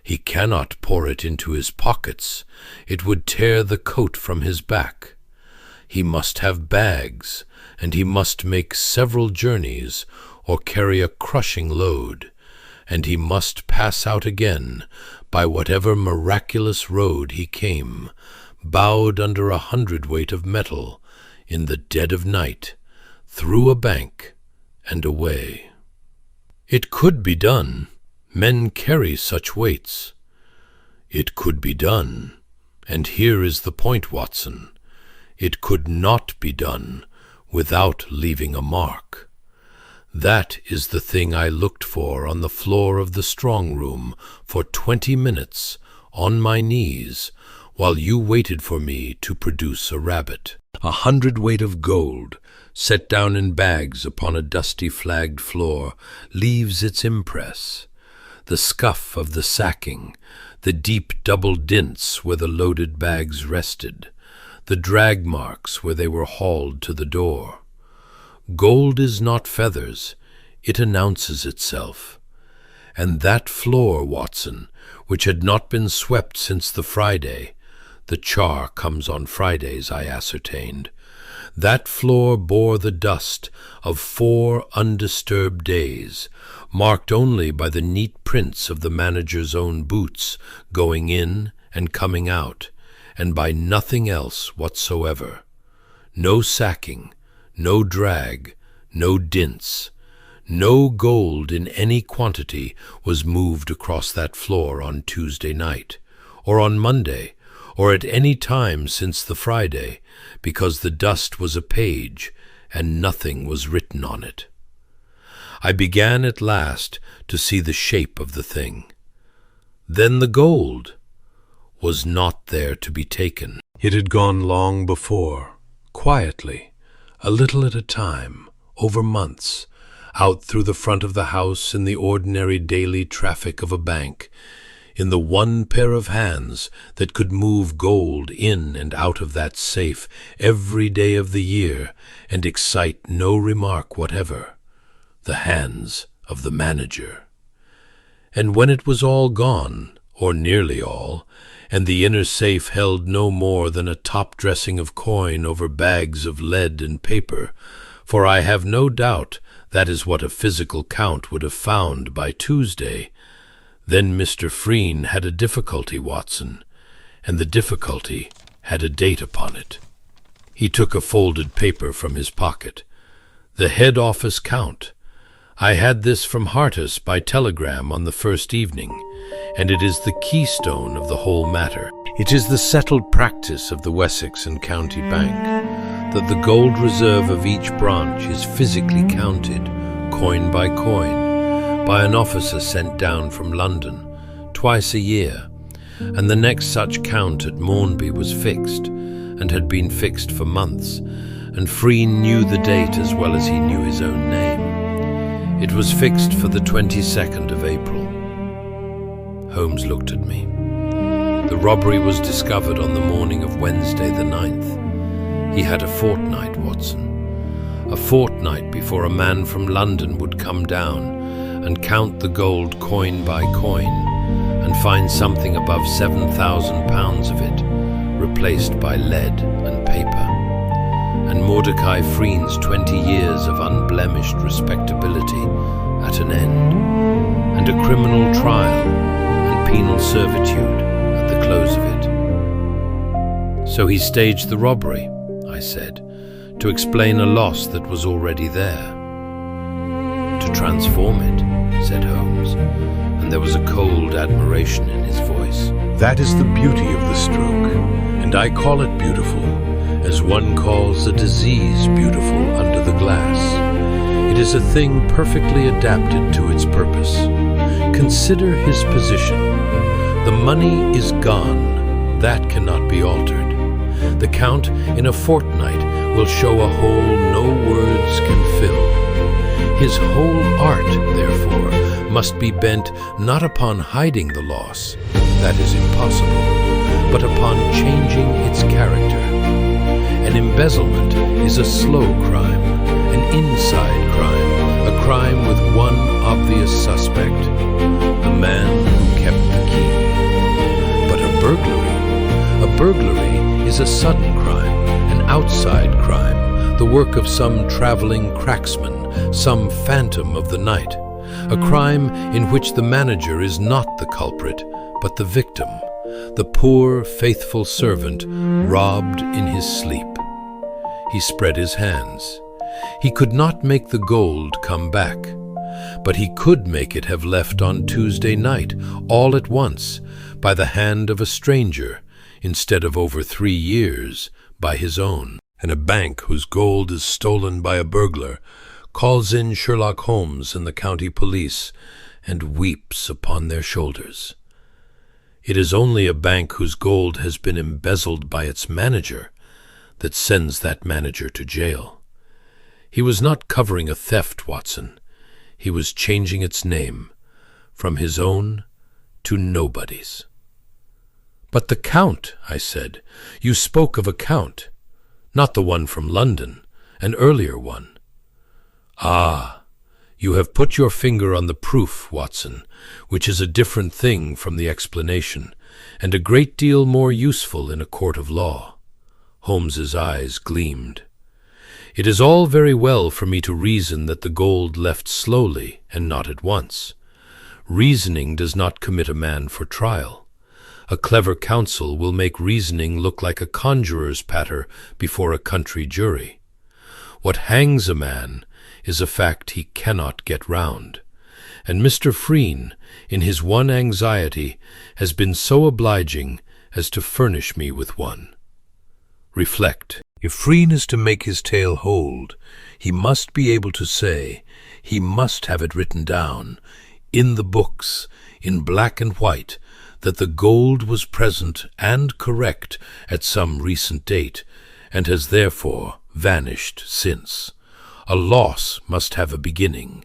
He cannot pour it into his pockets. It would tear the coat from his back. He must have bags, and he must make several journeys, or carry a crushing load, and he must pass out again by whatever miraculous road he came, bowed under 100 weight of metal, in the dead of night, through a bank, and away. It could be done. Men carry such weights. It could be done, and here is the point, Watson. It could not be done without leaving a mark. That is the thing I looked for on the floor of the strong room for 20 minutes, on my knees, while you waited for me to produce a rabbit. 100 weight of gold, set down in bags upon a dusty flagged floor, leaves its impress. The scuff of the sacking, the deep double dints where the loaded bags rested, the drag marks where they were hauled to the door. Gold is not feathers, it announces itself. And that floor, Watson, which had not been swept since the Friday, the char comes on Fridays, I ascertained, that floor bore the dust of 4 undisturbed days, marked only by the neat prints of the manager's own boots going in and coming out, and by nothing else whatsoever. No sacking, no drag, no dints. No gold in any quantity was moved across that floor on Tuesday night, or on Monday, or at any time since the Friday, because the dust was a page, and nothing was written on it. I began at last to see the shape of the thing. Then the gold was not there to be taken. It had gone long before, quietly, a little at a time, over months, out through the front of the house in the ordinary daily traffic of a bank, in the one pair of hands that could move gold in and out of that safe every day of the year and excite no remark whatever, the hands of the manager. And when it was all gone, or nearly all, and the inner safe held no more than a top-dressing of coin over bags of lead and paper, for I have no doubt that is what a physical count would have found by Tuesday, then Mr. Frean had a difficulty, Watson, and the difficulty had a date upon it. He took a folded paper from his pocket. The head office count. I had this from Hartis by telegram on the first evening, and it is the keystone of the whole matter. It is the settled practice of the Wessex County Bank that the gold reserve of each branch is physically counted, coin by coin, by an officer sent down from London, twice a year, and the next such count at Maunby was fixed, and had been fixed for months, and Frean knew the date as well as he knew his own name. It was fixed for the 22nd of April. Holmes looked at me. The robbery was discovered on the morning of Wednesday the 9th. He had a fortnight, Watson. A fortnight before a man from London would come down and count the gold coin by coin, and find something above 7,000 pounds of it, replaced by lead and paper. And Mordecai Frean's 20 years of unblemished respectability at an end, and a criminal trial and penal servitude at the close of it. So he staged the robbery, I said, to explain a loss that was already there. To transform it, said Holmes, and there was a cold admiration in his voice. That is the beauty of the stroke, and I call it beautiful, as one calls a disease beautiful under the glass. It is a thing perfectly adapted to its purpose. Consider his position. The money is gone. That cannot be altered. The Count, in a fortnight, will show a hole no words can fill. His whole art, therefore, must be bent not upon hiding the loss, that is impossible, but upon changing its character. An embezzlement is a slow crime, an inside crime, a crime with one obvious suspect, the man who kept the key. But a burglary is a sudden crime, an outside crime, the work of some traveling cracksman, some phantom of the night, a crime in which the manager is not the culprit, but the victim, the poor, faithful servant robbed in his sleep. He spread his hands. He could not make the gold come back, but he could make it have left on Tuesday night, all at once, by the hand of a stranger, instead of over 3 years, by his own. And a bank whose gold is stolen by a burglar calls in Sherlock Holmes and the county police and weeps upon their shoulders. It is only a bank whose gold has been embezzled by its manager that sends that manager to jail. He was not covering a theft, Watson. He was changing its name from his own to nobody's. But the Count, I said. You spoke of a Count, not the one from London, an earlier one. Ah, you have put your finger on the proof, Watson, which is a different thing from the explanation, and a great deal more useful in a court of law. Holmes's eyes gleamed. It is all very well for me to reason that the gold left slowly and not at once. Reasoning does not commit a man for trial. A clever counsel will make reasoning look like a conjurer's patter before a country jury. What hangs a man is a fact he cannot get round, and Mr. Frean, in his one anxiety, has been so obliging as to furnish me with one. Reflect. If Frean is to make his tale hold, he must be able to say, he must have it written down, in the books, in black and white, that the gold was present and correct at some recent date, and has therefore vanished since. A loss must have a beginning.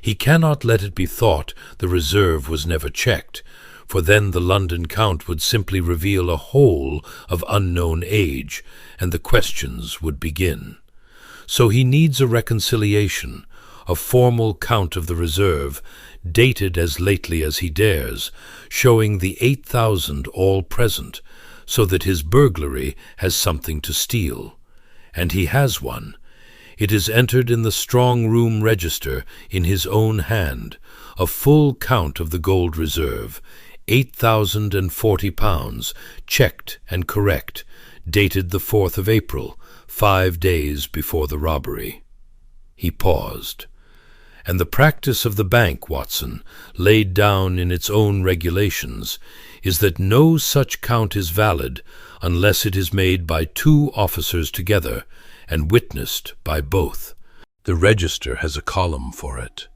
He cannot let it be thought the reserve was never checked, for then the London count would simply reveal a hole of unknown age, and the questions would begin. So he needs a reconciliation, a formal count of the reserve, dated as lately as he dares, showing the 8,000 all present, so that his burglary has something to steal. And he has one. It is entered in the strong room register in his own hand, a full count of the gold reserve, £8,040, checked and correct, dated the 4th of April, 5 days before the robbery. He paused. And the practice of the bank, Watson, laid down in its own regulations, is that no such count is valid unless it is made by 2 officers together and witnessed by both. The register has a column for it.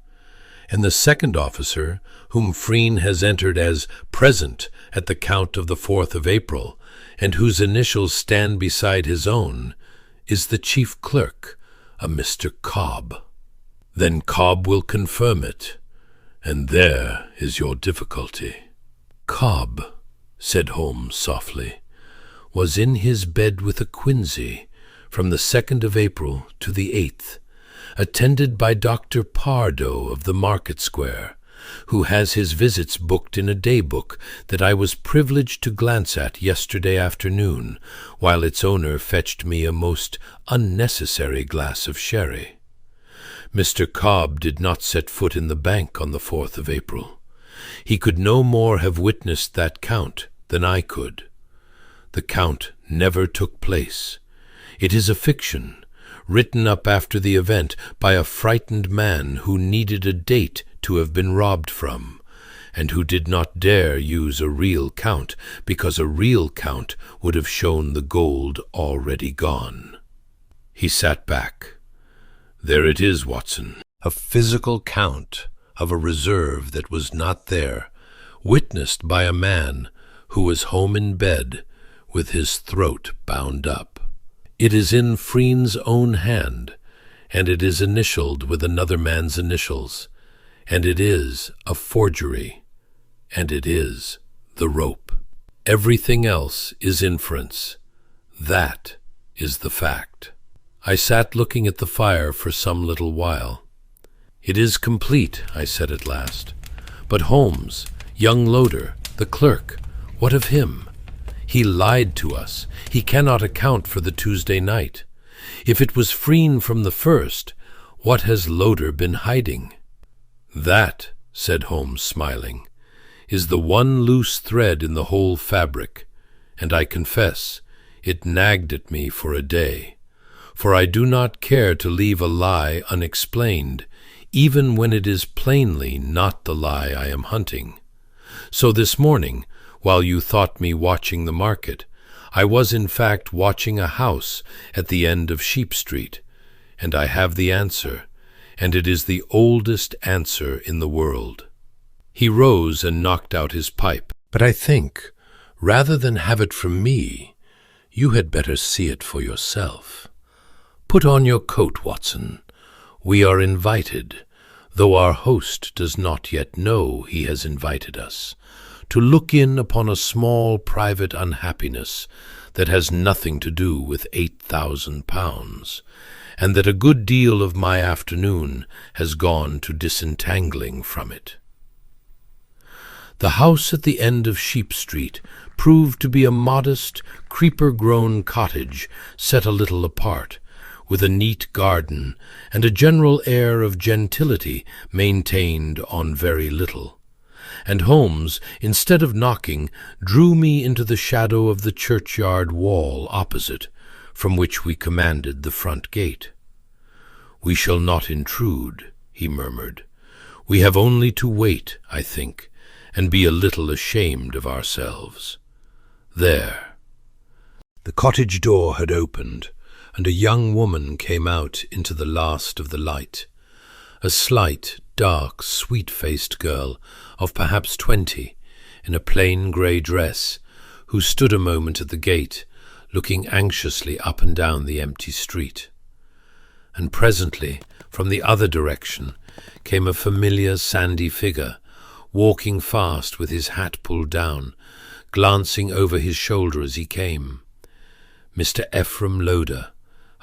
And the second officer, whom Frean has entered as present at the count of the 4th of April, and whose initials stand beside his own, is the chief clerk, a Mr. Cobb. Then Cobb will confirm it, and there is your difficulty. Cobb, said Holmes softly, was in his bed with a quinsy from the 2nd of April to the 8th, attended by Dr. Pardoe of the Market Square, who has his visits booked in a day-book that I was privileged to glance at yesterday afternoon, while its owner fetched me a most unnecessary glass of sherry. Mr. Cobb did not set foot in the bank on the 4th of April. He could no more have witnessed that count than I could. The count never took place. It is a fiction, written up after the event by a frightened man who needed a date to have been robbed from, and who did not dare use a real count because a real count would have shown the gold already gone. He sat back. There it is, Watson, a physical count of a reserve that was not there, witnessed by a man who was home in bed with his throat bound up. It is in Frean's own hand, and it is initialed with another man's initials, and it is a forgery, and it is the rope. Everything else is inference. That is the fact. I sat looking at the fire for some little while. It is complete, I said at last. But Holmes, young Loader, the clerk, what of him? He lied to us. He cannot account for the Tuesday night. If it was Frean from the first, what has Loader been hiding? That, said Holmes, smiling, is the one loose thread in the whole fabric, and I confess it nagged at me for a day. For I do not care to leave a lie unexplained, even when it is plainly not the lie I am hunting. So this morning, while you thought me watching the market, I was in fact watching a house at the end of Sheep Street, and I have the answer, and it is the oldest answer in the world. He rose and knocked out his pipe. But I think, rather than have it from me, you had better see it for yourself. Put on your coat, Watson. We are invited, though our host does not yet know he has invited us, to look in upon a small private unhappiness that has nothing to do with £8,000, and that a good deal of my afternoon has gone to disentangling from it. The house at the end of Sheep Street proved to be a modest, creeper-grown cottage set a little apart, with a neat garden and a general air of gentility maintained on very little. And Holmes, instead of knocking, drew me into the shadow of the churchyard wall opposite, from which we commanded the front gate. "We shall not intrude," he murmured. "We have only to wait, I think, and be a little ashamed of ourselves. There." The cottage door had opened, and a young woman came out into the last of the light, a slight, dark, sweet-faced girl of perhaps 20, in a plain grey dress, who stood a moment at the gate, looking anxiously up and down the empty street. and presently, from the other direction, came a familiar sandy figure, walking fast with his hat pulled down, glancing over his shoulder as he came. Mr. Ephraim Loder,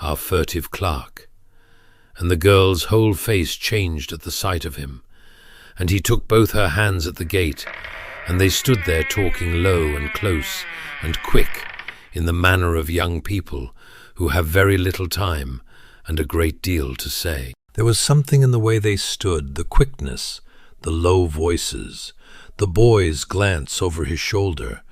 our furtive clerk. And the girl's whole face changed at the sight of him, and he took both her hands at the gate, and they stood there talking low and close and quick, in the manner of young people who have very little time and a great deal to say. There was something in the way they stood, the quickness, the low voices, the boy's glance over his shoulder,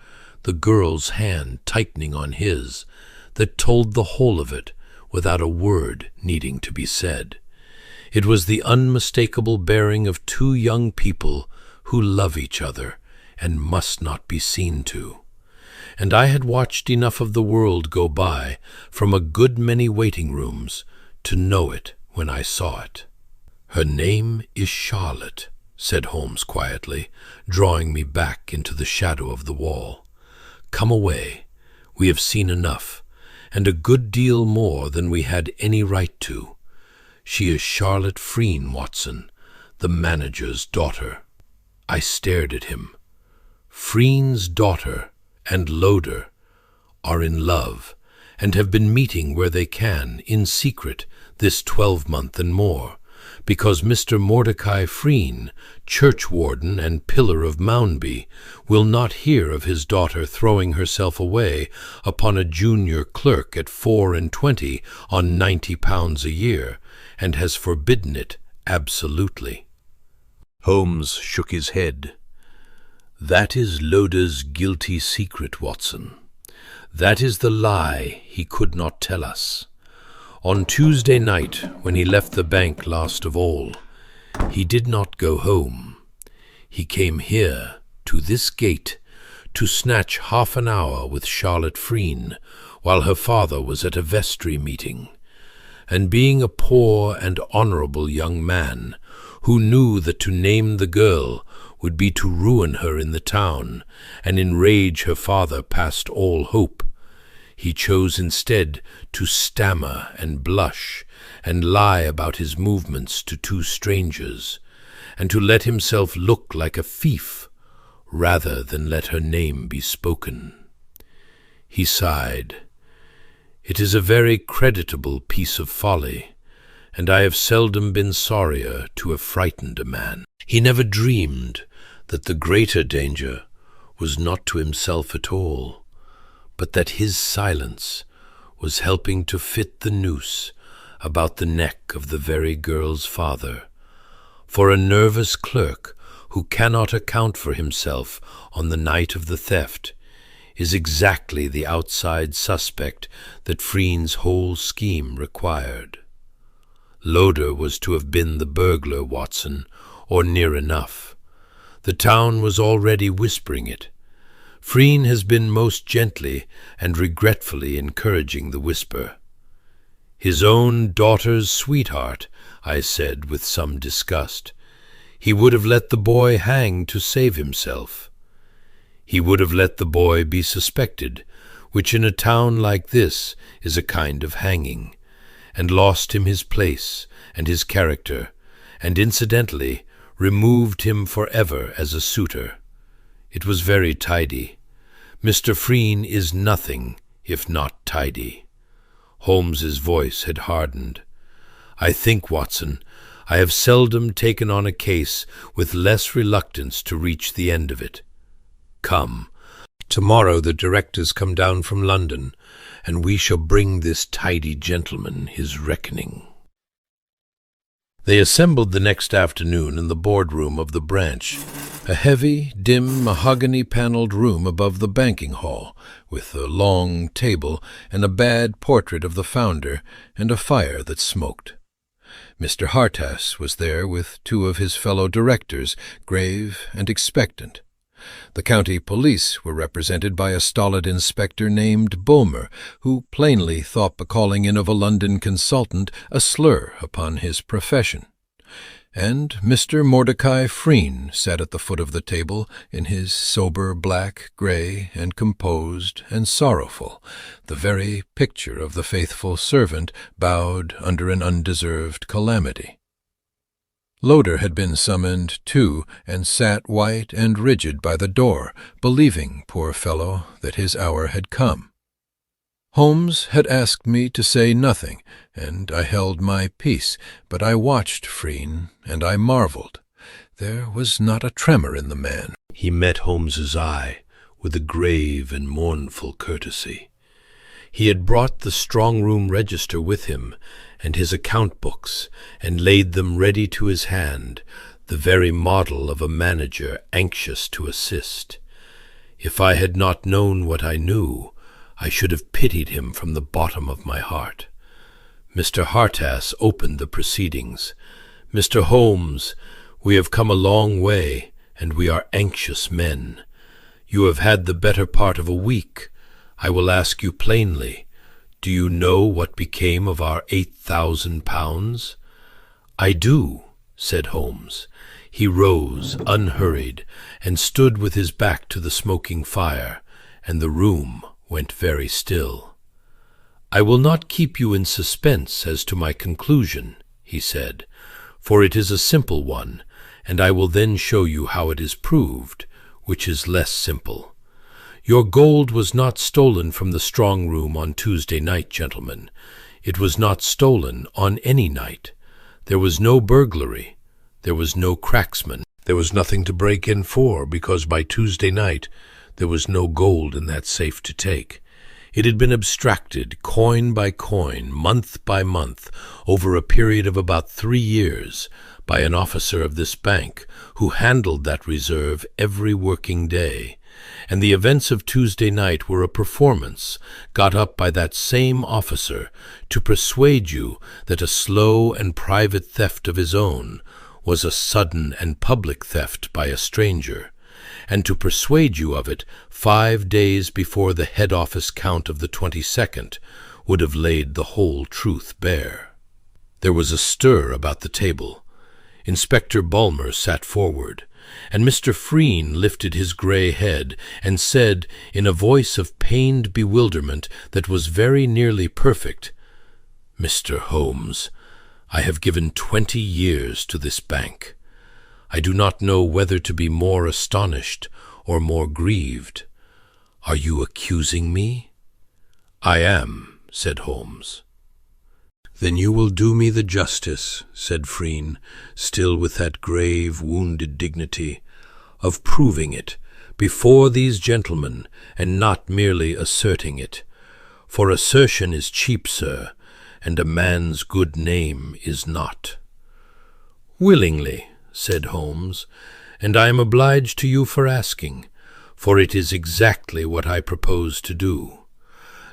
the girl's hand tightening on his, that told the whole of it without a word needing to be said. It was the unmistakable bearing of two young people who love each other and must not be seen to. And I had watched enough of the world go by from a good many waiting rooms to know it when I saw it. "Her name is Charlotte," said Holmes quietly, drawing me back into the shadow of the wall. "Come away. We have seen enough, and a good deal more than we had any right to. She is Charlotte Frean, Watson, the manager's daughter." I stared at him. Frean's daughter and Loder are in love, and have been meeting where they can, in secret, this 12-month and more, because Mr. Mordecai Frean, churchwarden and pillar of Maunby, will not hear of his daughter throwing herself away upon a junior clerk at 24 on £90 a year, and has forbidden it absolutely. Holmes shook his head. "That is Loder's guilty secret, Watson. That is the lie he could not tell us. On Tuesday night, when he left the bank last of all, he did not go home. He came here, to this gate, to snatch half an hour with Charlotte Frean, while her father was at a vestry meeting. And being a poor and honourable young man, who knew that to name the girl would be to ruin her in the town and enrage her father past all hope, he chose instead to stammer and blush and lie about his movements to two strangers, and to let himself look like a thief rather than let her name be spoken." He sighed. "It is a very creditable piece of folly, and I have seldom been sorrier to have frightened a man. He never dreamed that the greater danger was not to himself at all, but that his silence was helping to fit the noose about the neck of the very girl's father. For a nervous clerk who cannot account for himself on the night of the theft is exactly the outside suspect that Frean's whole scheme required. Loder was to have been the burglar, Watson, or near enough. The town was already whispering it. Frean has been most gently and regretfully encouraging the whisper. "His own daughter's sweetheart," I said with some disgust. "He would have let the boy hang to save himself. He would have let the boy be suspected, which in a town like this is a kind of hanging, and lost him his place and his character, and incidentally removed him forever as a suitor. It was very tidy. Mr. Frean is nothing if not tidy." Holmes's voice had hardened. "I think, Watson, I have seldom taken on a case with less reluctance to reach the end of it. Come, tomorrow the directors come down from London, and we shall bring this tidy gentleman his reckoning." They assembled the next afternoon in the boardroom of the branch, a heavy, dim, mahogany-panelled room above the banking hall, with a long table and a bad portrait of the founder and a fire that smoked. Mr. Hartas was there with two of his fellow directors, grave and expectant. The county police were represented by a stolid inspector named Bulmer, who plainly thought the calling in of a London consultant a slur upon his profession. and Mr. Mordecai Frean sat at the foot of the table in his sober black, grey, and composed and sorrowful, the very picture of the faithful servant bowed under an undeserved calamity. Loder had been summoned, too, and sat white and rigid by the door, believing, poor fellow, that his hour had come. Holmes had asked me to say nothing, and I held my peace, but I watched Frean, and I marveled. There was not a tremor in the man. He met Holmes's eye with a grave and mournful courtesy. He had brought the strong-room register with him, and his account-books, and laid them ready to his hand, the very model of a manager anxious to assist. If I had not known what I knew, I should have pitied him from the bottom of my heart. Mr. Hartass opened the proceedings. "Mr. Holmes, we have come a long way, and we are anxious men. You have had the better part of a week. I will ask you plainly, do you know what became of our £8,000? "I do," said Holmes. He rose, unhurried, and stood with his back to the smoking fire, and the room went very still. "I will not keep you in suspense as to my conclusion," he said, "for it is a simple one, and I will then show you how it is proved, which is less simple. Your gold was not stolen from the strong room on Tuesday night, gentlemen. It was not stolen on any night. There was no burglary. There was no cracksman. There was nothing to break in for, because by Tuesday night there was no gold in that safe to take. It had been abstracted, coin by coin, month by month, over a period of about 3 years, by an officer of this bank, who handled that reserve every working day, and the events of Tuesday night were a performance got up by that same officer to persuade you that a slow and private theft of his own was a sudden and public theft by a stranger, and to persuade you of it 5 days before the head office count of the 22nd would have laid the whole truth bare. There was a stir about the table. Inspector Bulmer sat forward, and Mr. Frean lifted his grey head and said, in a voice of pained bewilderment that was very nearly perfect, "Mr. Holmes, I have given 20 years to this bank. I do not know whether to be more astonished or more grieved. Are you accusing me?" "I am," said Holmes. "Then you will do me the justice," said Frean, still with that grave, wounded dignity, "of proving it before these gentlemen, and not merely asserting it. For assertion is cheap, sir, and a man's good name is not." "Willingly," said Holmes, "and I am obliged to you for asking, for it is exactly what I propose to do.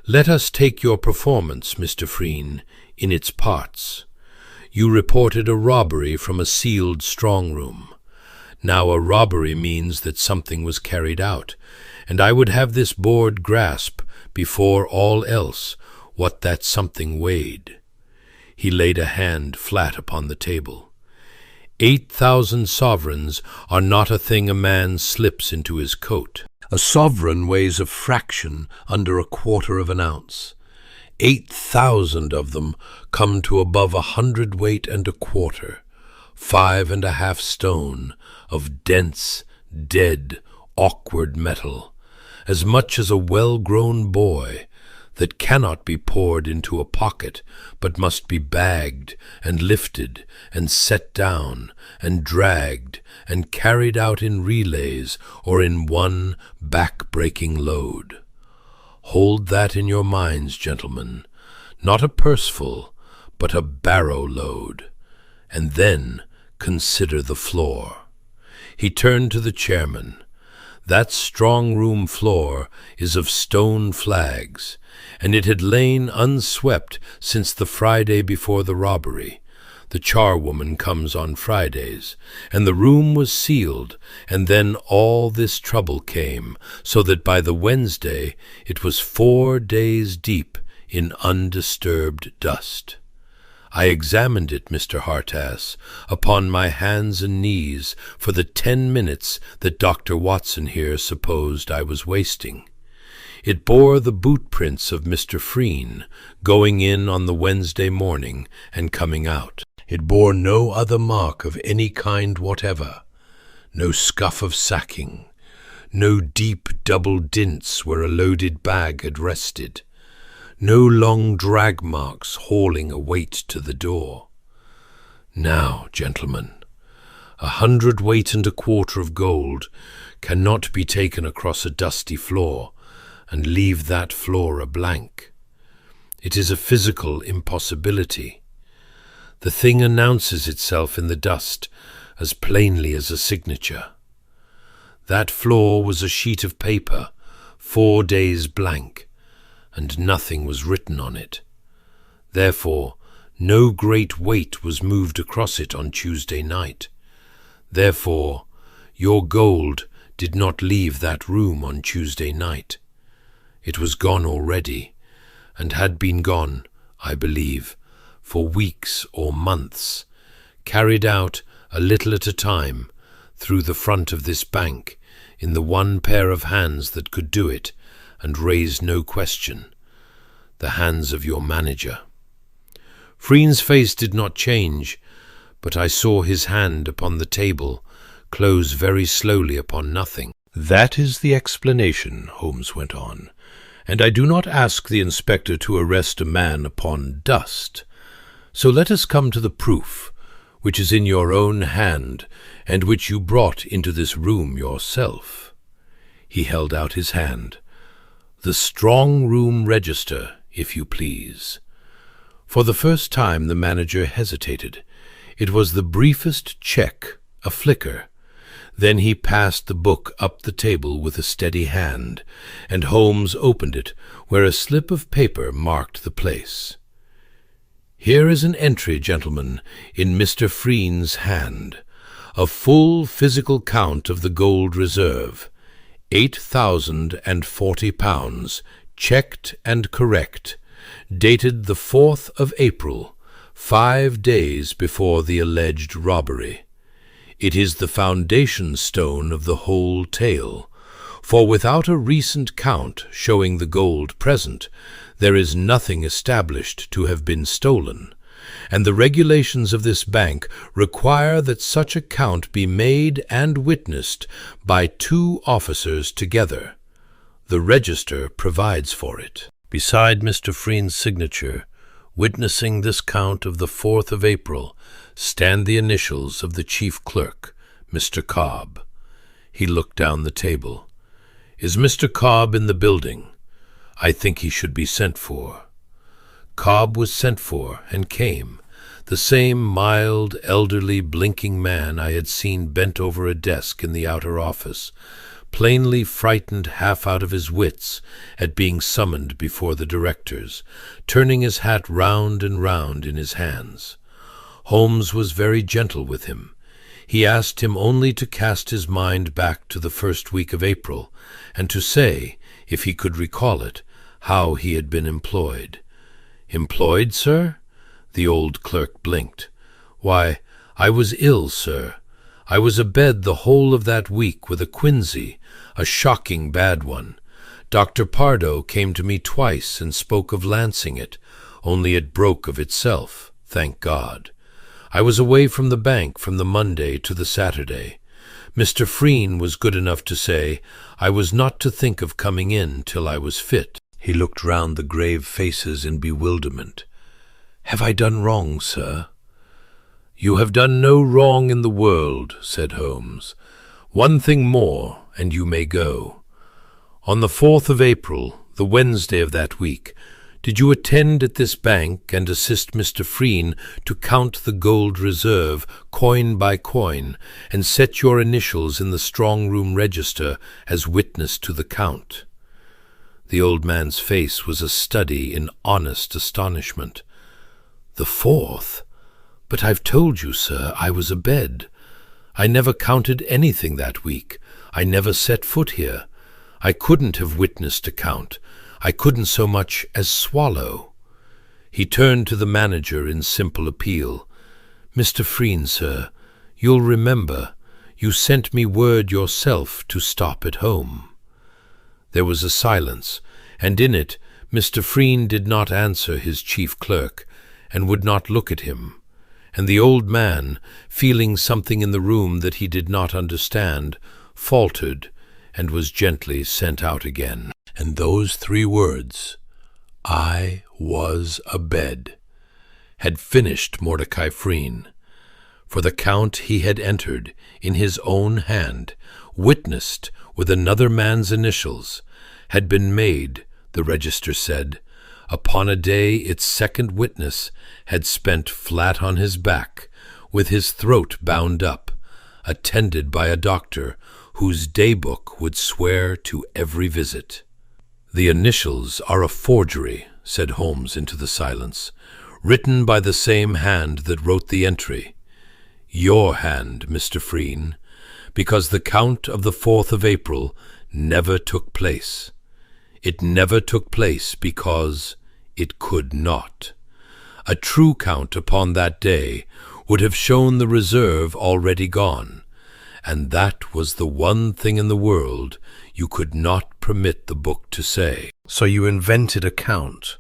Let us take your performance, Mr. Frean, in its parts. You reported a robbery from a sealed strong-room. Now a robbery means that something was carried out, and I would have this board grasp, before all else, what that something weighed." He laid a hand flat upon the table. 8,000 sovereigns are not a thing a man slips into his coat. A sovereign weighs a fraction under 1/4 of an ounce. 8,000 of them come to above 100 weight and 1/4, 5½ stone of dense, dead, awkward metal, as much as a well-grown boy, that cannot be poured into a pocket, but must be bagged and lifted and set down and dragged and carried out in relays or in one back-breaking load. Hold that in your minds, gentlemen, not a purseful, but a barrow load, and then consider the floor. He turned to the chairman. That strong-room floor is of stone flags, and it had lain unswept since the Friday before the robbery. The charwoman comes on Fridays, and the room was sealed, and then all this trouble came, so that by the Wednesday it was 4 days deep in undisturbed dust. I examined it, Mr. Hartass, upon my hands and knees for the 10 minutes that Dr. Watson here supposed I was wasting. It bore the boot prints of Mr. Frean, going in on the Wednesday morning and coming out. It bore no other mark of any kind whatever, no scuff of sacking, no deep double dints where a loaded bag had rested, no long drag marks hauling a weight to the door. Now, gentlemen, 100 weight and a quarter of gold cannot be taken across a dusty floor and leave that floor a blank. It is a physical impossibility. The thing announces itself in the dust as plainly as a signature. That floor was a sheet of paper, 4 days blank, and nothing was written on it. Therefore, no great weight was moved across it on Tuesday night. Therefore, your gold did not leave that room on Tuesday night. It was gone already, and had been gone, I believe, for weeks or months, carried out a little at a time through the front of this bank in the one pair of hands that could do it and raise no question, the hands of your manager. Frean's face did not change, but I saw his hand upon the table close very slowly upon nothing. That is the explanation, Holmes went on, and I do not ask the inspector to arrest a man upon dust. So let us come to the proof, which is in your own hand, and which you brought into this room yourself. He held out his hand. The strong-room register, if you please. For the first time the manager hesitated. It was the briefest check, a flicker. Then he passed the book up the table with a steady hand, and Holmes opened it where a slip of paper marked the place. Here is an entry, gentlemen, in Mr. Frean's hand, a full physical count of the gold reserve, 8,040 pounds, checked and correct, dated the 4th of April, 5 days before the alleged robbery. It is the foundation stone of the whole tale, for without a recent count showing the gold present, there is nothing established to have been stolen, and the regulations of this bank require that such a count be made and witnessed by 2 officers together. The register provides for it. Beside Mr. Frean's signature, witnessing this count of the 4th of April, stand the initials of the chief clerk, Mr. Cobb. He looked down the table. Is Mr. Cobb in the building? I think he should be sent for. Cobb was sent for and came, the same mild, elderly, blinking man I had seen bent over a desk in the outer office, plainly frightened half out of his wits at being summoned before the directors, turning his hat round and round in his hands. Holmes was very gentle with him. He asked him only to cast his mind back to the first week of April, and to say, if he could recall it, how he had been employed. Employed, sir? The old clerk blinked. Why, I was ill, sir. I was abed the whole of that week with a quinsy, a shocking bad one. Dr. Pardo came to me twice and spoke of lancing it, only it broke of itself, thank God. I was away from the bank from the Monday to the Saturday. Mr. Frean was good enough to say I was not to think of coming in till I was fit. He looked round the grave faces in bewilderment. Have I done wrong, sir? You have done no wrong in the world, said Holmes. One thing more, and you may go. On the 4th of April, the Wednesday of that week, did you attend at this bank and assist Mr. Frean to count the gold reserve, coin by coin, and set your initials in the strong-room register as witness to the count? The old man's face was a study in honest astonishment. The 4th? But I've told you, sir, I was abed. I never counted anything that week. I never set foot here. I couldn't have witnessed a count. I couldn't so much as swallow. He turned to the manager in simple appeal. "Mr. Frean, sir, you'll remember, you sent me word yourself to stop at home." There was a silence, and in it Mr. Frean did not answer his chief clerk, and would not look at him, and the old man, feeling something in the room that he did not understand, faltered, and was gently sent out again. And those 3 words, "I was abed," had finished Mordecai Frean, for the count he had entered in his own hand, witnessed with another man's initials, had been made, the register said, upon a day its second witness had spent flat on his back, with his throat bound up, attended by a doctor whose day-book would swear to every visit. "The initials are a forgery," said Holmes into the silence, "written by the same hand that wrote the entry. Your hand, Mr. Frean, because the count of the 4th of April never took place. It never took place because it could not. A true count upon that day would have shown the reserve already gone, and that was the one thing in the world you could not permit the book to say. So you invented a count,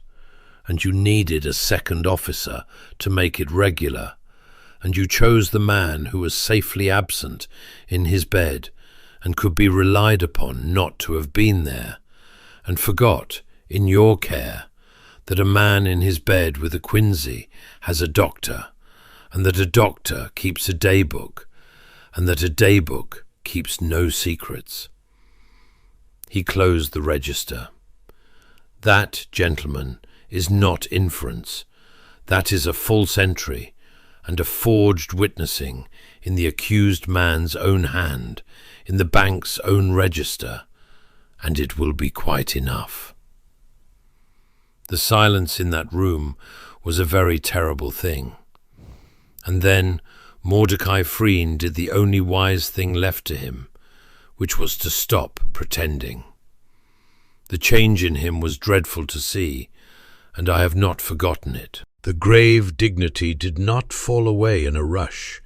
and you needed a second officer to make it regular, and you chose the man who was safely absent in his bed and could be relied upon not to have been there, and forgot, in your care, that a man in his bed with a quinsy has a doctor, and that a doctor keeps a day-book, and that a day-book keeps no secrets." He closed the register. "That, gentlemen, is not inference. That is a false entry, and a forged witnessing in the accused man's own hand, in the bank's own register, and it will be quite enough." The silence in that room was a very terrible thing. And then Mordecai Frean did the only wise thing left to him, which was to stop pretending. The change in him was dreadful to see, and I have not forgotten it. The grave dignity did not fall away in a rush.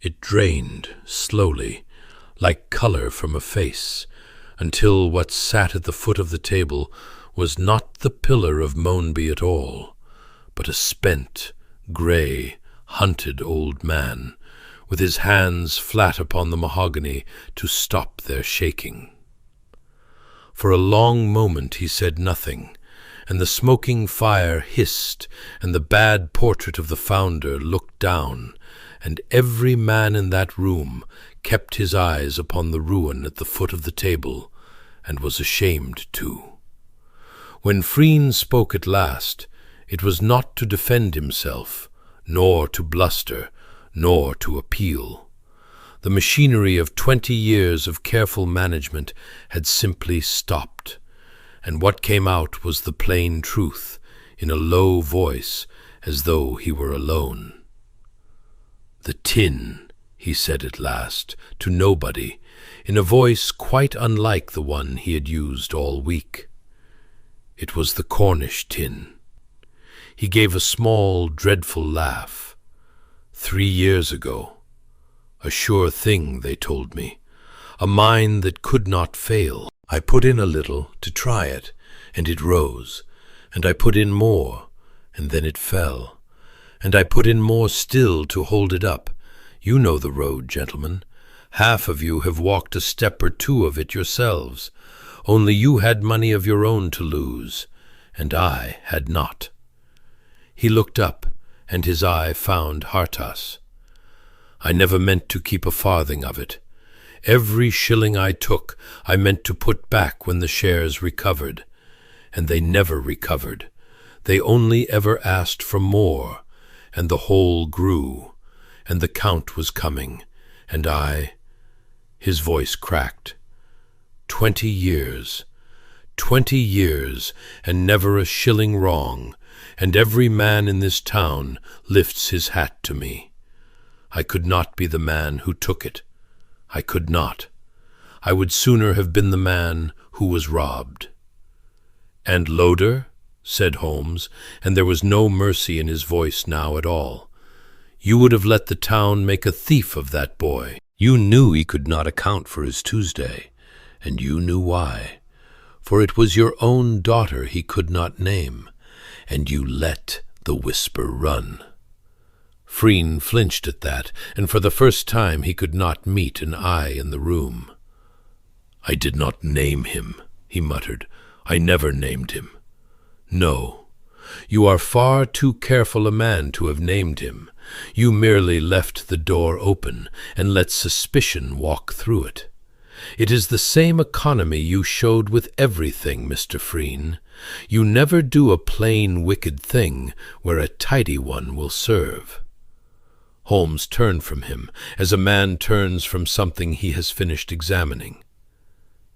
It drained slowly, like color from a face, until what sat at the foot of the table was not the pillar of Maunby at all, but a spent, grey, hunted old man, with his hands flat upon the mahogany to stop their shaking. For a long moment he said nothing, and the smoking fire hissed, and the bad portrait of the founder looked down, and every man in that room kept his eyes upon the ruin at the foot of the table, and was ashamed to. When Frean spoke at last, it was not to defend himself, nor to bluster, nor to appeal. The machinery of 20 years of careful management had simply stopped, and what came out was the plain truth, in a low voice, as though he were alone. "The tin," he said at last, to nobody, in a voice quite unlike the one he had used all week. It was the Cornish tin. He gave a small, dreadful laugh. 3 years ago. A sure thing, they told me. A mine that could not fail. I put in a little to try it, and it rose. And I put in more, and then it fell. And I put in more still to hold it up. You know the road, gentlemen. Half of you have walked a step or 2 of it yourselves. Only you had money of your own to lose, and I had not. He looked up, and his eye found Hartas. I never meant to keep a farthing of it. Every shilling I took I meant to put back when the shares recovered, and they never recovered. They only ever asked for more, and the hole grew, and the count was coming, and I— His voice cracked. 20 years, 20 years, and never a shilling wrong, and every man in this town lifts his hat to me. I could not be the man who took it. I could not. I would sooner have been the man who was robbed. And Loder? said Holmes, and there was no mercy in his voice now at all. "You would have let the town make a thief of that boy. You knew he could not account for his Tuesday, and you knew why. For it was your own daughter he could not name, and you let the whisper run." Frean flinched at that, and for the first time he could not meet an eye in the room. "I did not name him," he muttered. "I never named him." "No, you are far too careful a man to have named him. You merely left the door open and let suspicion walk through it. It is the same economy you showed with everything, Mr. Frean. You never do a plain, wicked thing where a tidy one will serve." Holmes turned from him, as a man turns from something he has finished examining.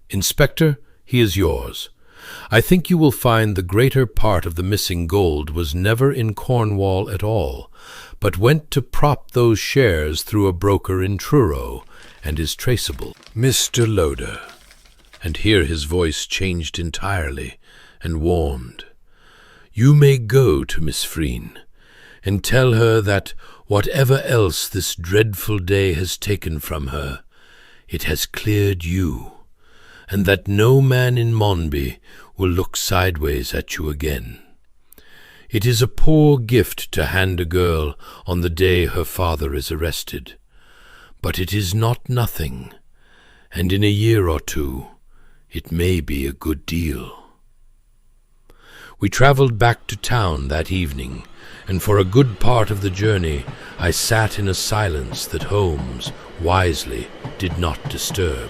"Inspector, he is yours. I think you will find the greater part of the missing gold was never in Cornwall at all, but went to prop those shares through a broker in Truro, and is traceable. Mr. Loder," and here his voice changed entirely and warmed, "you may go to Miss Frean, and tell her that whatever else this dreadful day has taken from her, it has cleared you, and that no man in Maunby will look sideways at you again. It is a poor gift to hand a girl on the day her father is arrested, but it is not nothing, and in a year or two it may be a good deal." We travelled back to town that evening, and for a good part of the journey I sat in a silence that Holmes, wisely, did not disturb.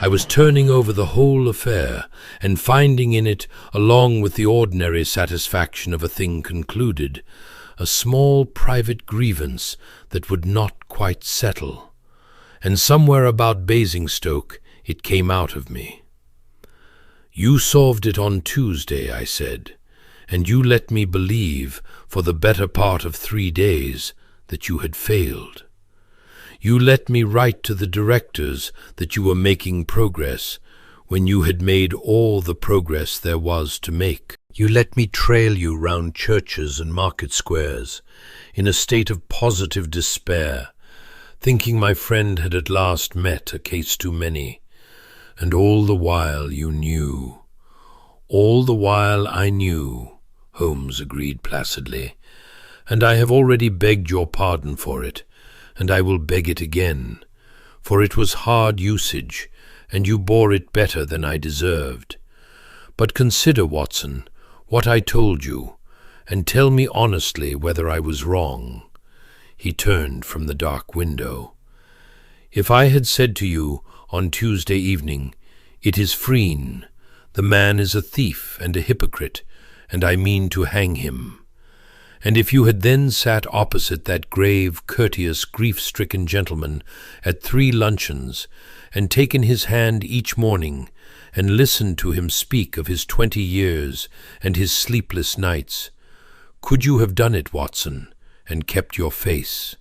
I was turning over the whole affair, and finding in it, along with the ordinary satisfaction of a thing concluded, a small private grievance that would not quite settle, and somewhere about Basingstoke it came out of me. "You solved it on Tuesday," I said, "and you let me believe for the better part of 3 days that you had failed. You let me write to the directors that you were making progress, when you had made all the progress there was to make. You let me trail you round churches and market squares, in a state of positive despair, thinking my friend had at last met a case too many, and all the while you knew." "All the while I knew," Holmes agreed placidly, "and I have already begged your pardon for it, and I will beg it again, for it was hard usage, and you bore it better than I deserved. But consider, Watson, what I told you, and tell me honestly whether I was wrong." He turned from the dark window. "If I had said to you on Tuesday evening, 'It is Frean, the man is a thief and a hypocrite, and I mean to hang him,' and if you had then sat opposite that grave, courteous, grief-stricken gentleman at 3 luncheons, and taken his hand each morning, and listened to him speak of his 20 years and his sleepless nights, could you have done it, Watson, and kept your face?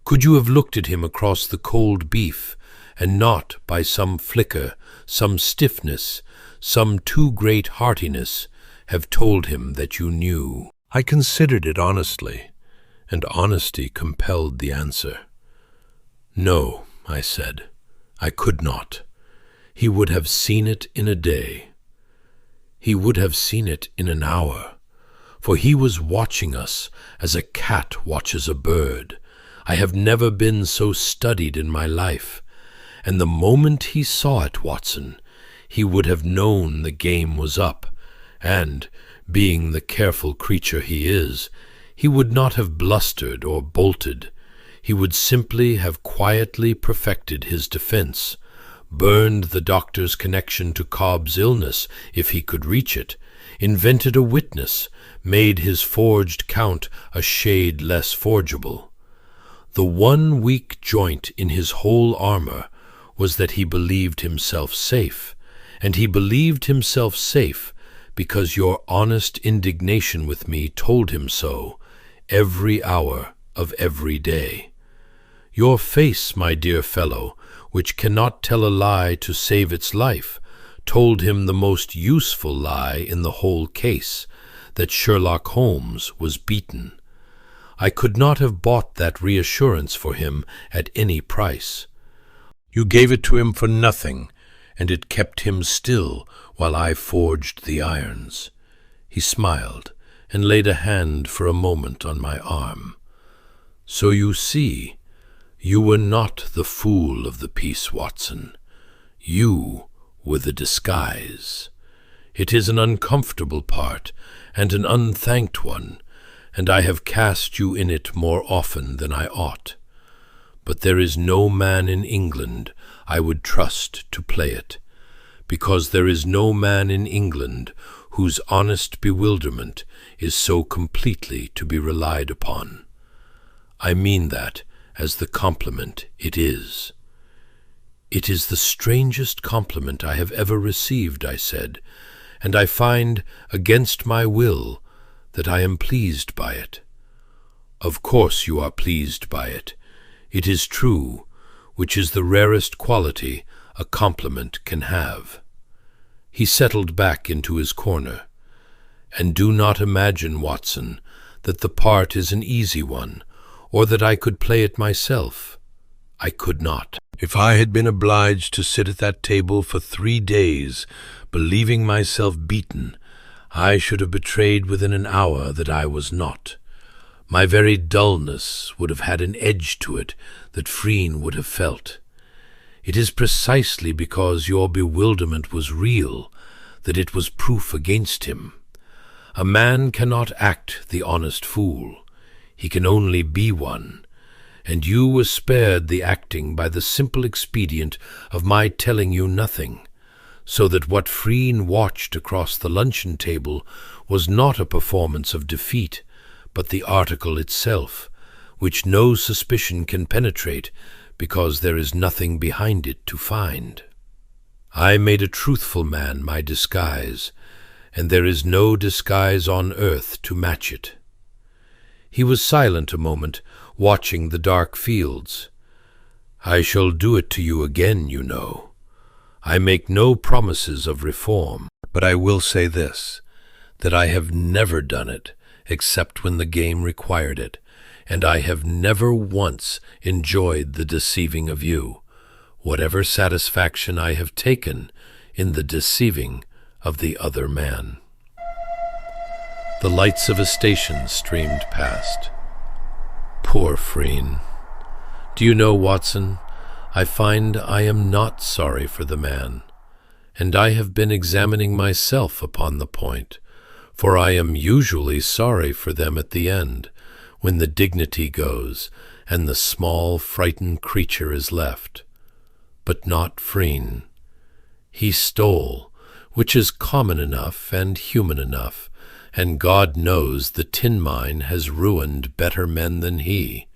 Could you have looked at him across the cold beef, and not, by some flicker, some stiffness, some too great heartiness, have told him that you knew?" I considered it honestly, and honesty compelled the answer. "No," I said, "I could not. He would have seen it in a day. He would have seen it in an hour, for he was watching us as a cat watches a bird. I have never been so studied in my life, and the moment he saw it, Watson, he would have known the game was up, and, being the careful creature he is, he would not have blustered or bolted. He would simply have quietly perfected his defense, burned the doctor's connection to Cobb's illness if he could reach it, invented a witness, made his forged count a shade less forgeable. The one weak joint in his whole armor was that he believed himself safe, and he believed himself safe because your honest indignation with me told him so every hour of every day. Your face, my dear fellow, which cannot tell a lie to save its life, told him the most useful lie in the whole case, that Sherlock Holmes was beaten. I could not have bought that reassurance for him at any price. You gave it to him for nothing, and it kept him still while I forged the irons. He smiled and laid a hand for a moment on my arm. So you see, you were not the fool of the piece, Watson. You were the disguise. It is an uncomfortable part, and an unthanked one, and I have cast you in it more often than I ought. But there is no man in England I would trust to play it, because there is no man in England whose honest bewilderment is so completely to be relied upon. I mean that as the compliment it is. It is the strangest compliment I have ever received, I said, and I find, against my will, that I am pleased by it. Of course you are pleased by it. It is true, which is the rarest quality a compliment can have. He settled back into his corner. And do not imagine, Watson, that the part is an easy one, or that I could play it myself. I could not. If I had been obliged to sit at that table for 3 days, believing myself beaten, I should have betrayed within an hour that I was not. My very dullness would have had an edge to it that Frean would have felt. It is precisely because your bewilderment was real that it was proof against him. A man cannot act the honest fool. He can only be one, and you were spared the acting by the simple expedient of my telling you nothing, so that what Frean watched across the luncheon table was not a performance of defeat, but the article itself, which no suspicion can penetrate, because there is nothing behind it to find. I made a truthful man my disguise, and there is no disguise on earth to match it. He was silent a moment, watching the dark fields. I shall do it to you again, you know. I make no promises of reform, but I will say this, that I have never done it, except when the game required it, and I have never once enjoyed the deceiving of you, whatever satisfaction I have taken in the deceiving of the other man. The lights of a station streamed past. Poor Frean. Do you know, Watson, I find I am not sorry for the man, and I have been examining myself upon the point, for I am usually sorry for them at the end, when the dignity goes, and the small, frightened creature is left. But not Frean. He stole, which is common enough and human enough, and God knows the tin mine has ruined better men than he.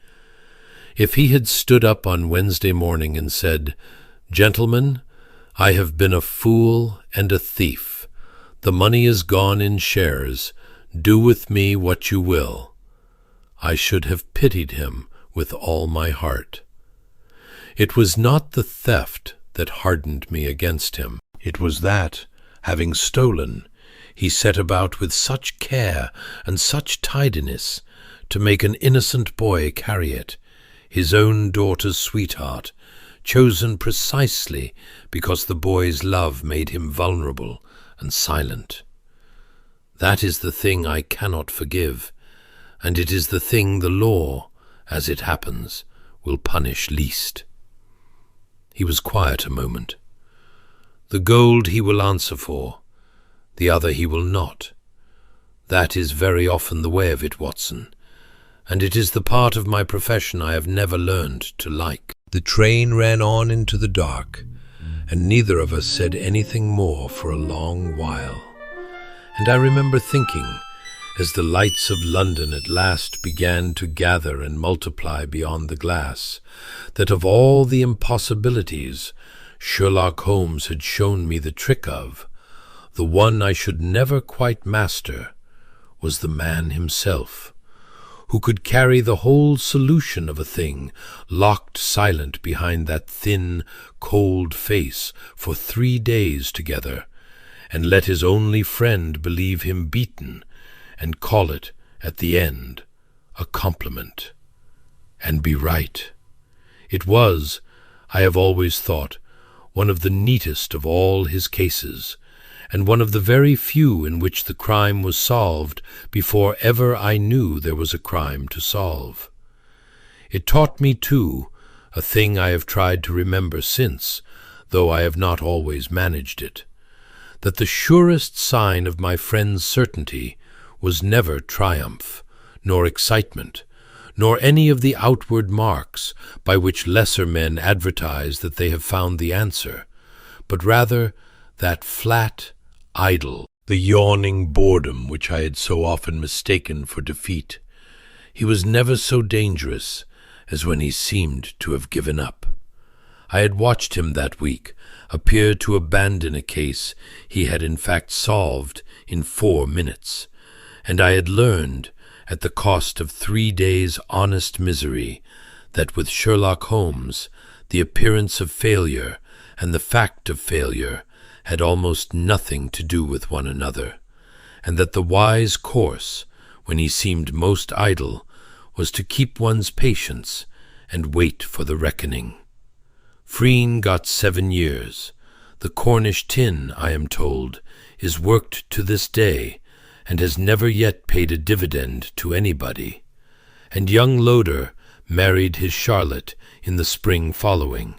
If he had stood up on Wednesday morning and said, "Gentlemen, I have been a fool and a thief. The money is gone in shares. Do with me what you will," I should have pitied him with all my heart. It was not the theft that hardened me against him. It was that, having stolen, he set about with such care and such tidiness to make an innocent boy carry it, his own daughter's sweetheart, chosen precisely because the boy's love made him vulnerable and silent. That is the thing I cannot forgive, and it is the thing the law, as it happens, will punish least. He was quiet a moment. The gold he will answer for, the other he will not. That is very often the way of it, Watson, and it is the part of my profession I have never learned to like. The train ran on into the dark, and neither of us said anything more for a long while. And I remember thinking, as the lights of London at last began to gather and multiply beyond the glass, that of all the impossibilities Sherlock Holmes had shown me the trick of, the one I should never quite master was the man himself, who could carry the whole solution of a thing locked silent behind that thin, cold face for 3 days together, and let his only friend believe him beaten, and call it, at the end, a compliment. And be right. It was, I have always thought, one of the neatest of all his cases, and one of the very few in which the crime was solved before ever I knew there was a crime to solve. It taught me, too, a thing I have tried to remember since, though I have not always managed it, that the surest sign of my friend's certainty was never triumph, nor excitement, nor any of the outward marks by which lesser men advertise that they have found the answer, but rather that flat, idle, the yawning boredom which I had so often mistaken for defeat. He was never so dangerous as when he seemed to have given up. I had watched him that week appear to abandon a case he had in fact solved in 4 minutes, and I had learned, at the cost of 3 days' honest misery, that with Sherlock Holmes the appearance of failure and the fact of failure had almost nothing to do with one another, and that the wise course, when he seemed most idle, was to keep one's patience and wait for the reckoning. Frean got 7 years. The Cornish tin, I am told, is worked to this day, and has never yet paid a dividend to anybody. And young Loder married his Charlotte in the spring following,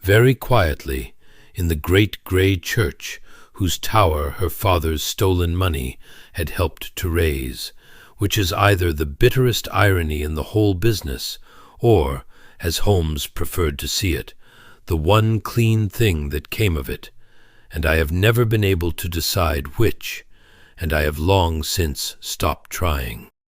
very quietly, in the great grey church whose tower her father's stolen money had helped to raise, which is either the bitterest irony in the whole business, or, as Holmes preferred to see it, the one clean thing that came of it, and I have never been able to decide which, and I have long since stopped trying.